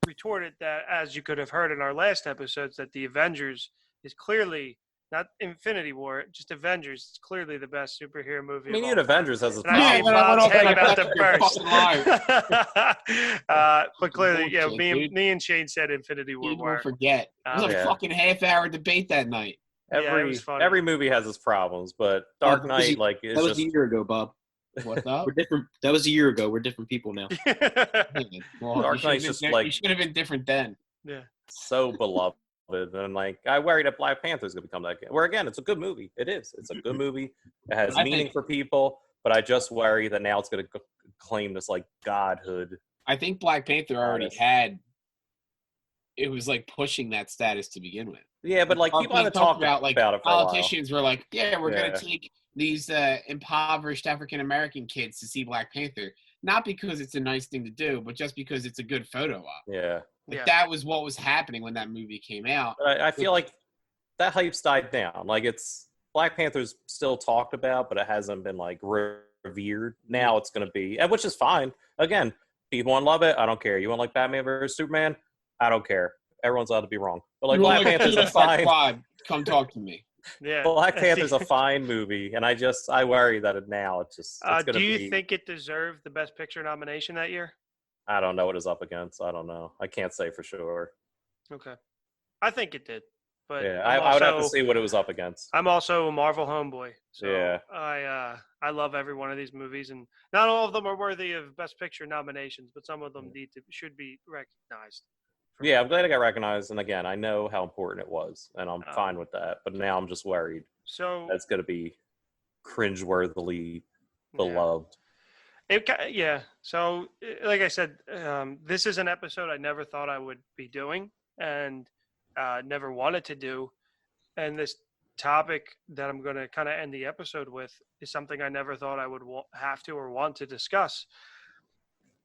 S1: retorted that, as you could have heard in our last episodes, that the Avengers is clearly not Infinity War, just Avengers. It's clearly the best superhero movie.
S4: I mean, even Avengers has its
S1: problems.
S4: problems.
S1: Bob's head about the burst. But clearly, me and Shane said Infinity War.
S2: People forget. It was a fucking half-hour debate that night.
S4: It was funny. Every movie has its problems, but Dark Knight, is
S3: that was a year ago, Bob.
S2: What's up?
S3: We're different. That was a year ago. We're different people now.
S2: Well,
S4: Dark Knight's just like
S2: you should have been different then.
S1: Yeah.
S4: So beloved, and like I worry that Black Panther is gonna become that. Where again, it's a good movie. It is. It's a good movie. It has meaning for people, but I just worry that now it's gonna claim this like godhood.
S2: I think Black Panther already had it was like pushing that status to begin with.
S4: Yeah, but like people haven't talked about it for a while.
S2: Politicians were like, yeah, we're
S4: Yeah.
S2: gonna take these impoverished African American kids to see Black Panther, not because it's a nice thing to do, but just because it's a good photo op.
S4: Yeah.
S2: Like
S1: Yeah.
S2: that was what was happening when that movie came out.
S4: But I feel like that hype's died down. Like it's Black Panther's still talked about, but it hasn't been like revered. Now it's going to be, and which is fine. Again, people want to love it. I don't care. You want like Batman versus Superman? I don't care. Everyone's allowed to be wrong. But like Black Panther's a fine.
S2: Come talk to me.
S1: Yeah.
S4: Black Panther's a fine movie, and I worry that now it's just. It's
S1: do you think it deserved the Best Picture nomination that year?
S4: I don't know what it's up against. I don't know. I can't say for sure.
S1: Okay, I think it did. But
S4: Yeah, I would have to see what it was up against.
S1: I'm also a Marvel homeboy, so
S4: Yeah.
S1: I love every one of these movies, and not all of them are worthy of Best Picture nominations, but some of them should be recognized.
S4: Yeah, I'm glad it got recognized, and again, I know how important it was, and I'm fine with that. But now I'm just worried
S1: So
S4: that's going to be cringeworthily beloved.
S1: Yeah. So, like I said, this is an episode I never thought I would be doing, and never wanted to do. And this topic that I'm going to kind of end the episode with is something I never thought I would have to or want to discuss.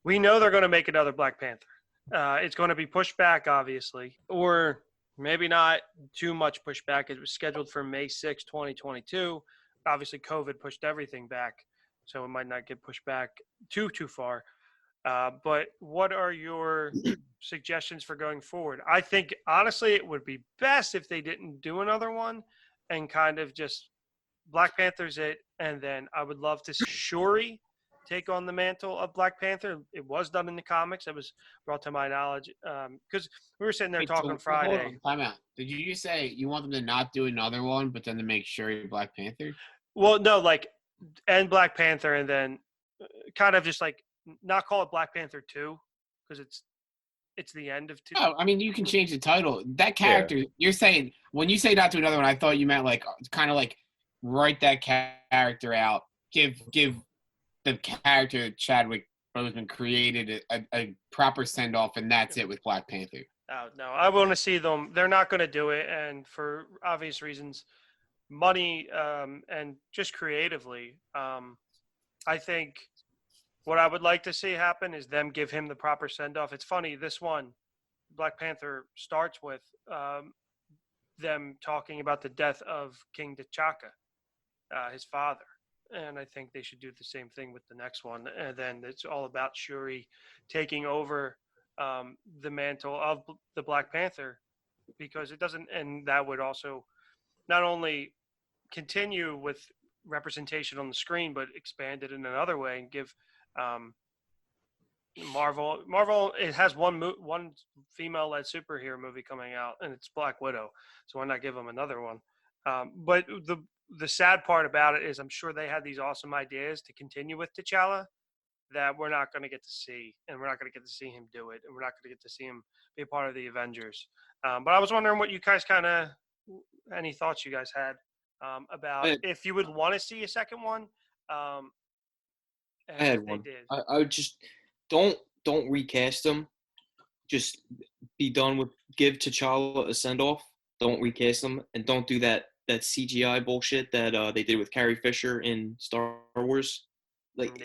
S1: We know they're going to make another Black Panther. It's going to be pushed back, obviously, or maybe not too much pushback. It was scheduled for May 6, 2022. Obviously, COVID pushed everything back, so it might not get pushed back too far. But what are your suggestions for going forward? I think, honestly, it would be best if they didn't do another one and kind of just Black Panther's it. And then I would love to see Shuri take on the mantle of Black Panther. It was done in the comics. It was brought to my knowledge because we were sitting there talking Friday.
S2: Hold on, time out. Did you say you want them to not do another one, but then to make Shuri Black Panther?
S1: Well, no, like, and Black Panther, and then kind of just like not call it Black Panther 2 because it's the end of 2.
S2: Oh, I mean, you can change the title. That character, you're saying, when you say not do another one, I thought you meant like kind of like write that character out, give the character that Chadwick Boseman created a proper send off, and that's it with Black Panther.
S1: Oh, no, I want to see them. They're not going to do it, and for obvious reasons, money and just creatively. I think what I would like to see happen is them give him the proper send-off. It's funny, this one, Black Panther, starts with them talking about the death of King T'Chaka, his father. And I think they should do the same thing with the next one. And then it's all about Shuri taking over the mantle of the Black Panther, because it doesn't, and that would also not only continue with representation on the screen, but expand it in another way and give Marvel. It has one female-led superhero movie coming out, and it's Black Widow. So why not give them another one? But the sad part about it is, I'm sure they had these awesome ideas to continue with T'Challa that we're not going to get to see, and we're not going to get to see him do it, and we're not going to get to see him be a part of the Avengers. But I was wondering what you guys any thoughts you guys had about if you would want to see a second one.
S3: I had one. I would just don't recast them. Just be done with, give T'Challa a send off. Don't recast them, and don't do that CGI bullshit that they did with Carrie Fisher in Star Wars. Like,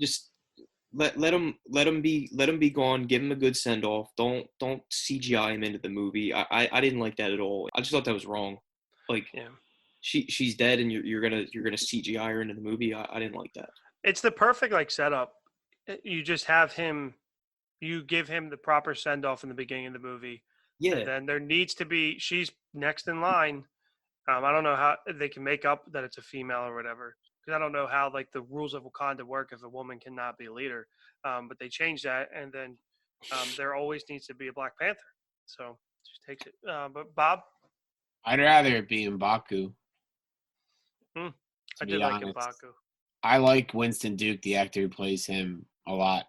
S3: just let him be gone. Give him a good send off. Don't CGI him into the movie. I didn't like that at all. I just thought that was wrong. Like, she's dead, and you're gonna CGI her into the movie. I didn't like that.
S1: It's the perfect like setup. You just have him. You give him the proper send off in the beginning of the movie. Yeah. And then there needs to be. She's next in line. I don't know how they can make up that it's a female or whatever, because I don't know how like the rules of Wakanda work if a woman cannot be a leader. But they changed that, and then there always needs to be a Black Panther. So just takes it. But Bob,
S2: I'd rather it be M'Baku.
S1: I did like M'Baku.
S2: I like Winston Duke, the actor who plays him, a lot.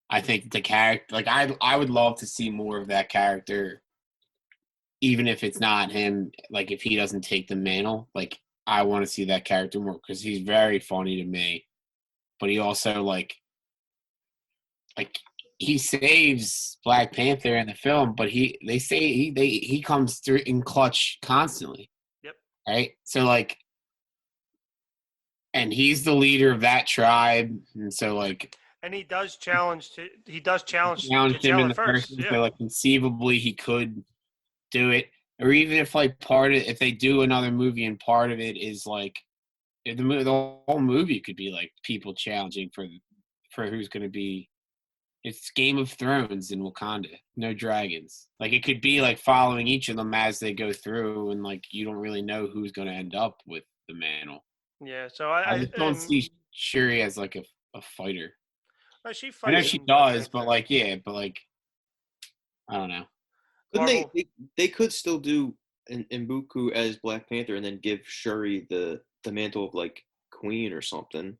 S2: I think the character, like I would love to see more of that character, even if it's not him. Like if he doesn't take the mantle, like I want to see that character more, because he's very funny to me. But he also like he saves Black Panther in the film, but they say he comes through in clutch constantly.
S1: Yep.
S2: Right. So like, and he's the leader of that tribe, and so like.
S1: And he does challenge
S2: Challenged him in
S1: T'Challa
S2: the first
S1: first.
S2: one,
S1: Yeah.
S2: so like conceivably he could do it, or even if like if they do another movie and part of it is like the whole movie could be like people challenging for who's going to be. It's Game of Thrones in Wakanda, no dragons. Like it could be like following each of them as they go through, and like you don't really know who's going to end up with the mantle.
S1: Yeah. So
S2: I just don't see Shuri as like a fighter.
S1: she
S2: I know
S1: fights
S2: she
S1: in Black
S2: does, but
S1: Panther.
S2: like I don't know.
S3: Couldn't
S1: Marvel.
S3: they could still do Mbuku as Black Panther and then give Shuri the mantle of like queen or something.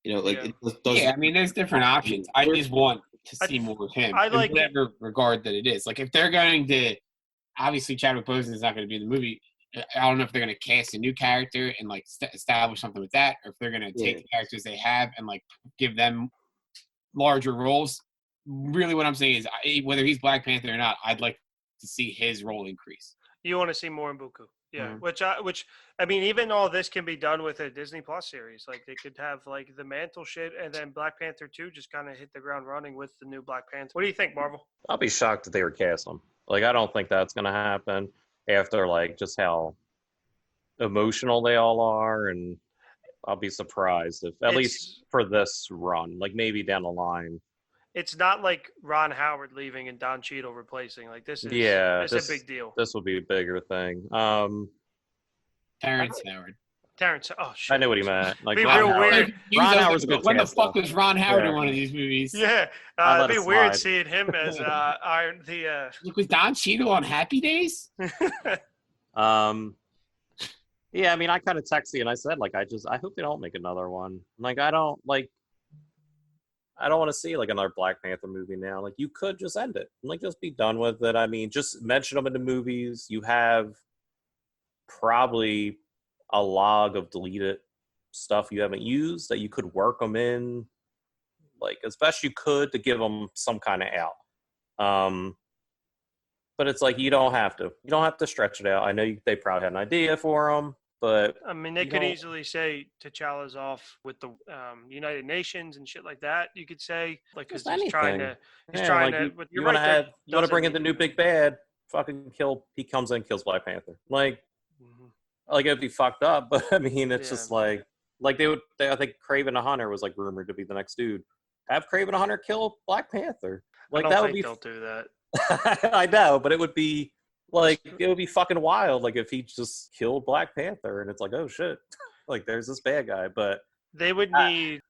S3: You know, like
S1: Yeah.
S3: it does.
S2: Yeah, I mean, there's different options. I just want to see more of him
S1: I
S2: in
S1: like-
S2: whatever regard that it is. Like, if they're going to, obviously, Chadwick Boseman is not going to be in the movie. I don't know if they're going to cast a new character and like establish something with that, or if they're going to take the characters they have and like give them larger roles. Really, what I'm saying is, whether he's Black Panther or not, I'd like to see his role increase.
S1: You want to see more Mbuku. Yeah,
S2: Mhm.
S1: which I mean, even all this can be done with a Disney Plus series. Like they could have like the mantle shit, and then Black Panther 2 just kind of hit the ground running with the new Black Panther. What do you think, Marvel?
S4: I'll be shocked if they recast him. Like, I don't think that's gonna happen after like just how emotional they all are, and I'll be surprised if at least for this run, like maybe down the line.
S1: It's not like Ron Howard leaving and Don Cheadle replacing. Like this is a big deal.
S4: This will be a bigger thing.
S2: Terrence Howard.
S1: Terrence. Oh shit.
S4: I knew what he meant. Like
S1: Be
S4: Ron
S1: real
S4: Howard.
S1: weird.
S4: Ron Howard's a good
S2: When the
S4: cast,
S2: fuck
S4: though.
S2: was Ron Howard
S4: Yeah.
S2: in one of these movies?
S1: Yeah,
S4: I let
S1: it'd
S4: it
S1: be weird
S4: slide.
S1: seeing him as Iron.
S2: Look, was Don Cheadle on Happy Days?
S4: Yeah, I mean, I kind of texted you and I said, like, I hope they don't make another one. Like, I don't want to see like another Black Panther movie now. Like, you could just end it, like, just be done with it. I mean, just mention them in the movies. You have probably a log of deleted stuff you haven't used that you could work them in, like as best you could to give them some kind of out. But it's like you don't have to stretch it out. I know they probably had an idea for them, but
S1: I mean, they could easily say T'Challa's off with the United Nations and shit like that. You could say like because he's trying to.
S4: You want to bring in the new big bad. Fucking kill. He comes in, kills Black Panther. Like it'd be fucked up, but I mean, it's just like they would. I think Kraven the Hunter was like rumored to be the next dude. Have Kraven the Hunter kill Black Panther. Like
S1: I
S4: that
S1: don't
S4: would
S1: think
S4: be.
S1: they'll do that.
S4: I know, but it would be fucking wild. Like if he just killed Black Panther, and it's like, oh shit, like there's this bad guy. But
S1: they would need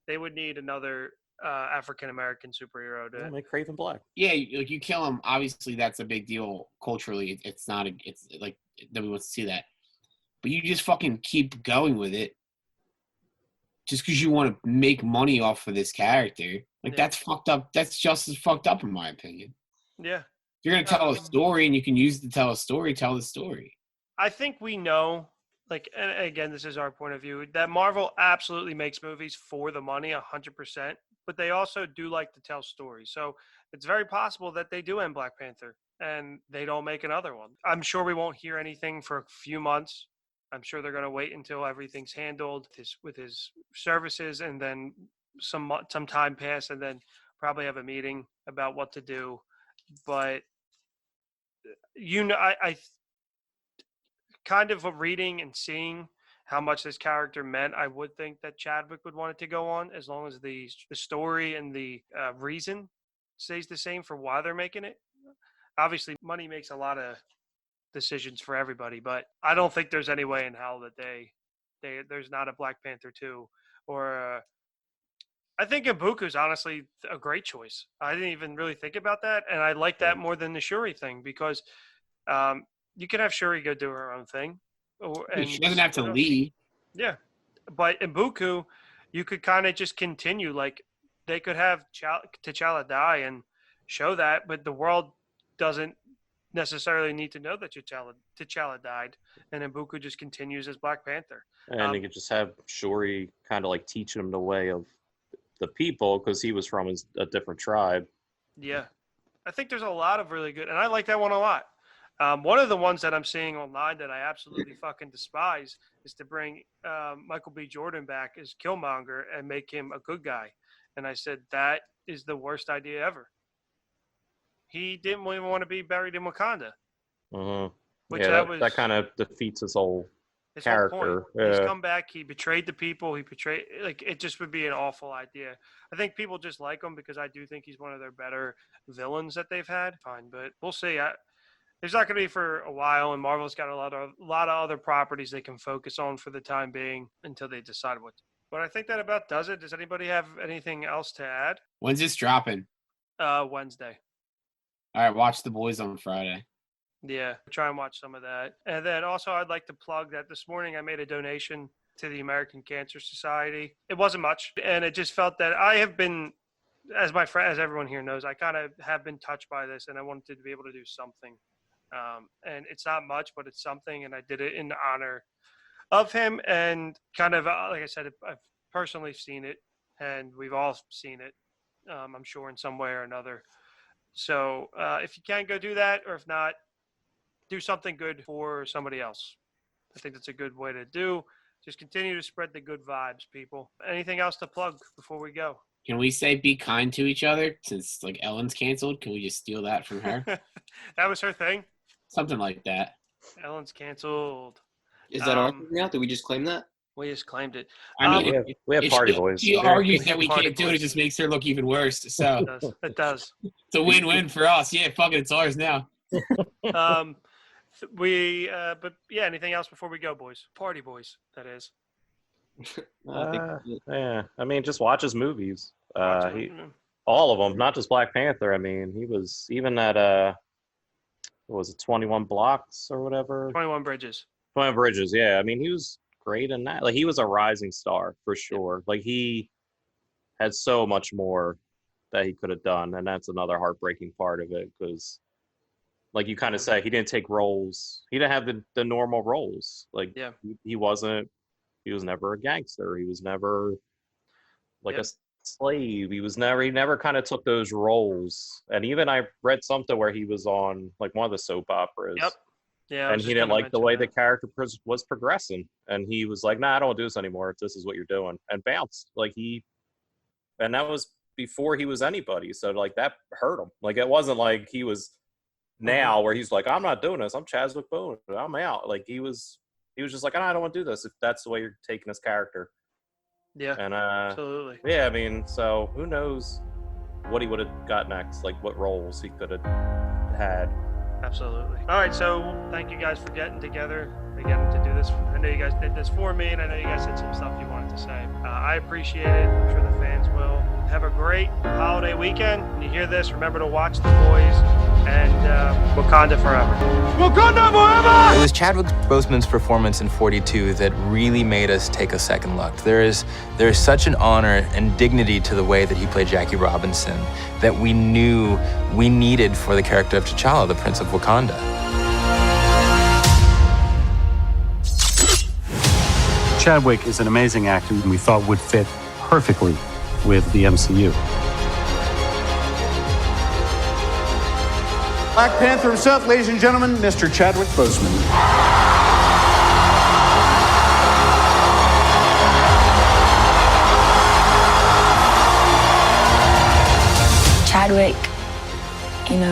S1: another African American superhero to
S4: make Kraven Black.
S2: Yeah, like you kill him. Obviously, that's a big deal culturally. It's not. It's like nobody wants to see that. But you just fucking keep going with it, just because you want to make money off of this character. Like that's fucked up. That's just as fucked up in my opinion.
S1: Yeah.
S2: If you're gonna tell a story and you can use it to tell a story, tell the story.
S1: I think we know, like, and again, this is our point of view, that Marvel absolutely makes movies for the money, 100%, but they also do like to tell stories. So it's very possible that they do end Black Panther and they don't make another one. I'm sure we won't hear anything for a few months. I'm sure they're going to wait until everything's handled with his services, and then some time pass, and then probably have a meeting about what to do. But I kind of reading and seeing how much this character meant, I would think that Chadwick would want it to go on, as long as the story and the reason stays the same for why they're making it. Obviously, money makes a lot of decisions for everybody, but I don't think there's any way in hell that there's not a Black Panther 2 or I think Mbuku's honestly a great choice. I didn't even really think about that, and I like that more than the Shuri thing because you can have Shuri go do her own thing.
S2: She doesn't have to leave.
S1: Yeah, but Mbuku, you could kind of just continue. Like they could have T'Challa die and show that, but the world doesn't necessarily need to know that T'Challa died, and Mbuku just continues as Black Panther.
S4: And you could just have Shuri kind of like teaching him the way of the people because he was from a different tribe.
S1: Yeah. I think there's a lot of really good, and I like that one a lot. One of the ones that I'm seeing online that I absolutely fucking despise is to bring Michael B. Jordan back as Killmonger and make him a good guy. And I said, that is the worst idea ever. He didn't even want to be buried in Wakanda.
S4: Mm-hmm.
S1: Which
S4: Yeah,
S1: that was
S4: that kind of defeats his whole
S1: his whole
S4: character.
S1: point. He's
S4: Yeah.
S1: come back. He betrayed the people. He betrayed, like, it just would be an awful idea. I think people just like him because I do think he's one of their better villains that they've had. Fine, but we'll see. There's not going to be for a while, and Marvel's got a lot of other properties they can focus on for the time being until they decide what. But I think that about does it. Does anybody have anything else to add?
S2: When's this dropping?
S1: Wednesday.
S2: All right, watch The Boys on Friday.
S1: Yeah, try and watch some of that. And then also I'd like to plug that this morning I made a donation to the American Cancer Society. It wasn't much, and it just felt that I have been, as my friend, as everyone here knows, I kind of have been touched by this, and I wanted to be able to do something. And it's not much, but it's something, and I did it in honor of him. And kind of, like I said, I've personally seen it, and we've all seen it, I'm sure, in some way or another. So if you can go do that, or if not, do something good for somebody else. I think that's a good way to do. Just continue to spread the good vibes, people. Anything else to plug before we go?
S2: Can we say be kind to each other since like Ellen's canceled? Can we just steal that from her?
S1: That was her thing?
S2: Something like that.
S1: Ellen's canceled.
S3: Is that our thing now? Did we just claim that?
S1: We just claimed it.
S2: I mean,
S4: we have Party Boys.
S2: She argues that we
S1: Party
S2: can't do it. It
S1: Boys.
S2: just makes her look even worse. So
S1: It does.
S2: it's a win-win for us. Yeah, fuck it. It's ours now.
S1: But yeah, anything else before we go, boys? Party Boys, that is.
S4: Yeah, I mean, just watch his movies.
S1: Watch
S4: He,
S1: it.
S4: all of them, not just Black Panther. I mean, he was even at what was it, 21 Blocks or whatever?
S1: 21 Bridges.
S4: 21 Bridges. Yeah, I mean, he was great in that. Like, he was a rising star for sure. Like, he had so much more that he could have done, and that's another heartbreaking part of it because, like you kind of say, he didn't take roles. He didn't have the normal roles. Like,
S1: Yeah.
S4: he wasn't. He was never a gangster. He was never like a slave. He never kind of took those roles. And even I read something where he was on like one of the soap operas.
S1: Yep. Yeah.
S4: And he didn't like the way the character was progressing. And he was like, nah, I don't want to do this anymore. This is what you're doing. And bounced. And that was before he was anybody. So like that hurt him. Like it wasn't like he was now where he's like, I'm not doing this. I'm Chadwick Boseman. I'm out. Like he was just like, I don't want to do this if that's the way you're taking this character.
S1: Yeah.
S4: And
S1: absolutely.
S4: yeah, I mean, so who knows what he would have got next, like what roles he could have had.
S1: Absolutely. All right, so thank you guys for getting together again to do this. I know you guys did this for me, and I know you guys had some stuff you wanted to say. I appreciate it. I'm sure the fans will. Have a great holiday weekend. When you hear this, remember to watch The Boys and Wakanda Forever. Wakanda Forever!
S6: It was Chadwick Boseman's performance in 42 that really made us take a second look. There is such an honor and dignity to the way that he played Jackie Robinson that we knew we needed for the character of T'Challa, the Prince of Wakanda.
S7: Chadwick is an amazing actor and we thought would fit perfectly with the MCU.
S8: Black Panther himself, ladies and gentlemen, Mr. Chadwick Boseman.
S9: Chadwick,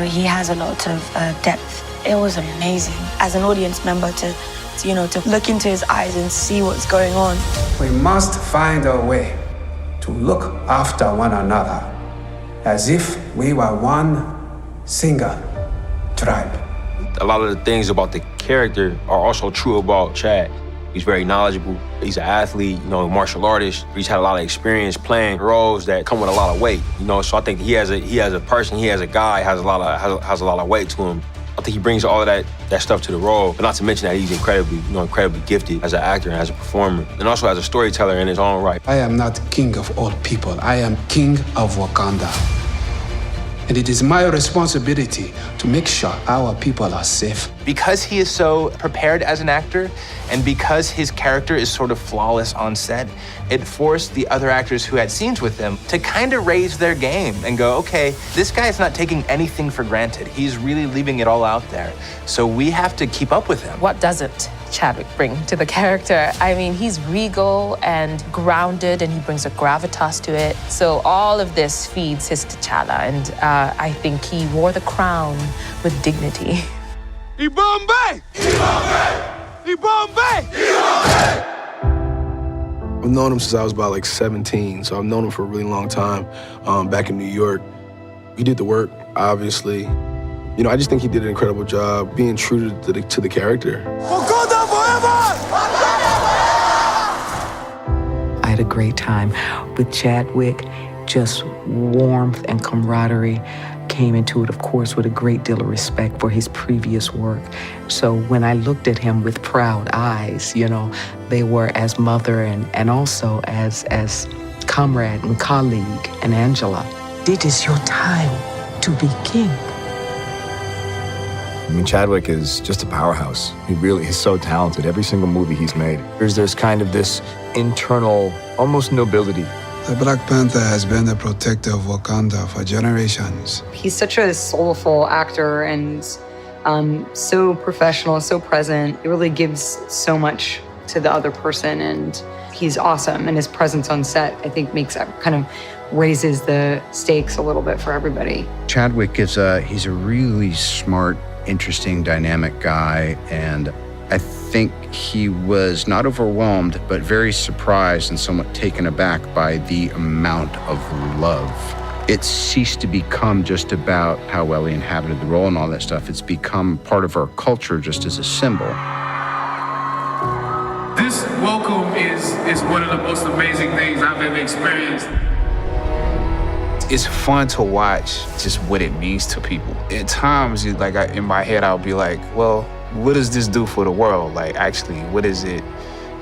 S9: he has a lot of depth. It was amazing as an audience member to look into his eyes and see what's going on.
S5: We must find a way to look after one another as if we were one single tribe.
S10: A lot of the things about the character are also true about Chad. He's very knowledgeable. He's an athlete, martial artist. He's had a lot of experience playing roles that come with a lot of weight. So I think he has a person, he has a guy, has a lot of weight to him. I think he brings all of that stuff to the role, but not to mention that he's incredibly gifted as an actor and as a performer, and also as a storyteller in his own right.
S5: I am not king of all people. I am king of Wakanda. And it is my responsibility to make sure our people are safe.
S6: Because he is so prepared as an actor, and because his character is sort of flawless on set, it forced the other actors who had scenes with him to kind of raise their game and go, okay, this guy's not taking anything for granted. He's really leaving it all out there. So we have to keep up with him.
S11: What doesn't Chadwick bring to the character? I mean, he's regal and grounded, and he brings a gravitas to it. So all of this feeds his T'Challa, and I think he wore the crown with dignity.
S10: Bombay! Bombay!
S12: I've known him since I was about like 17, so I've known him for a really long time. Back in New York, he did the work, obviously. You know, I just think he did an incredible job being true to the character.
S13: Wakanda forever!
S14: I had a great time with Chadwick. Just warmth and camaraderie came into it, of course, with a great deal of respect for his previous work. So when I looked at him with proud eyes, you know, they were as mother and also as comrade and colleague and Angela. It is your time to be king.
S15: I mean, Chadwick is just a powerhouse. He really is so talented. Every single movie he's made, there's kind of this internal, almost nobility.
S5: The Black Panther has been the protector of Wakanda for generations.
S16: He's such a soulful actor and so professional, so present. He really gives so much to the other person, and he's awesome. And his presence on set, I think, kind of raises the stakes a little bit for everybody.
S17: Chadwick he's a really smart, interesting, dynamic guy, and I think he was not overwhelmed, but very surprised and somewhat taken aback by the amount of love. It ceased to become just about how well he inhabited the role and all that stuff. It's become part of our culture just as a symbol.
S18: This welcome is one of the most amazing things I've ever experienced.
S19: It's fun to watch just what it means to people. At times, in my head, I'll be like, well, what does this do for the world? Like, actually, what is it?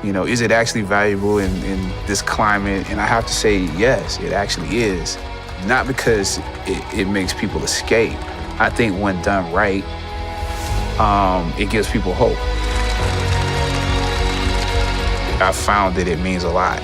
S19: You know, is it actually valuable in this climate? And I have to say, yes, it actually is. Not because it makes people escape. I think when done right, it gives people hope. I found that it means a lot.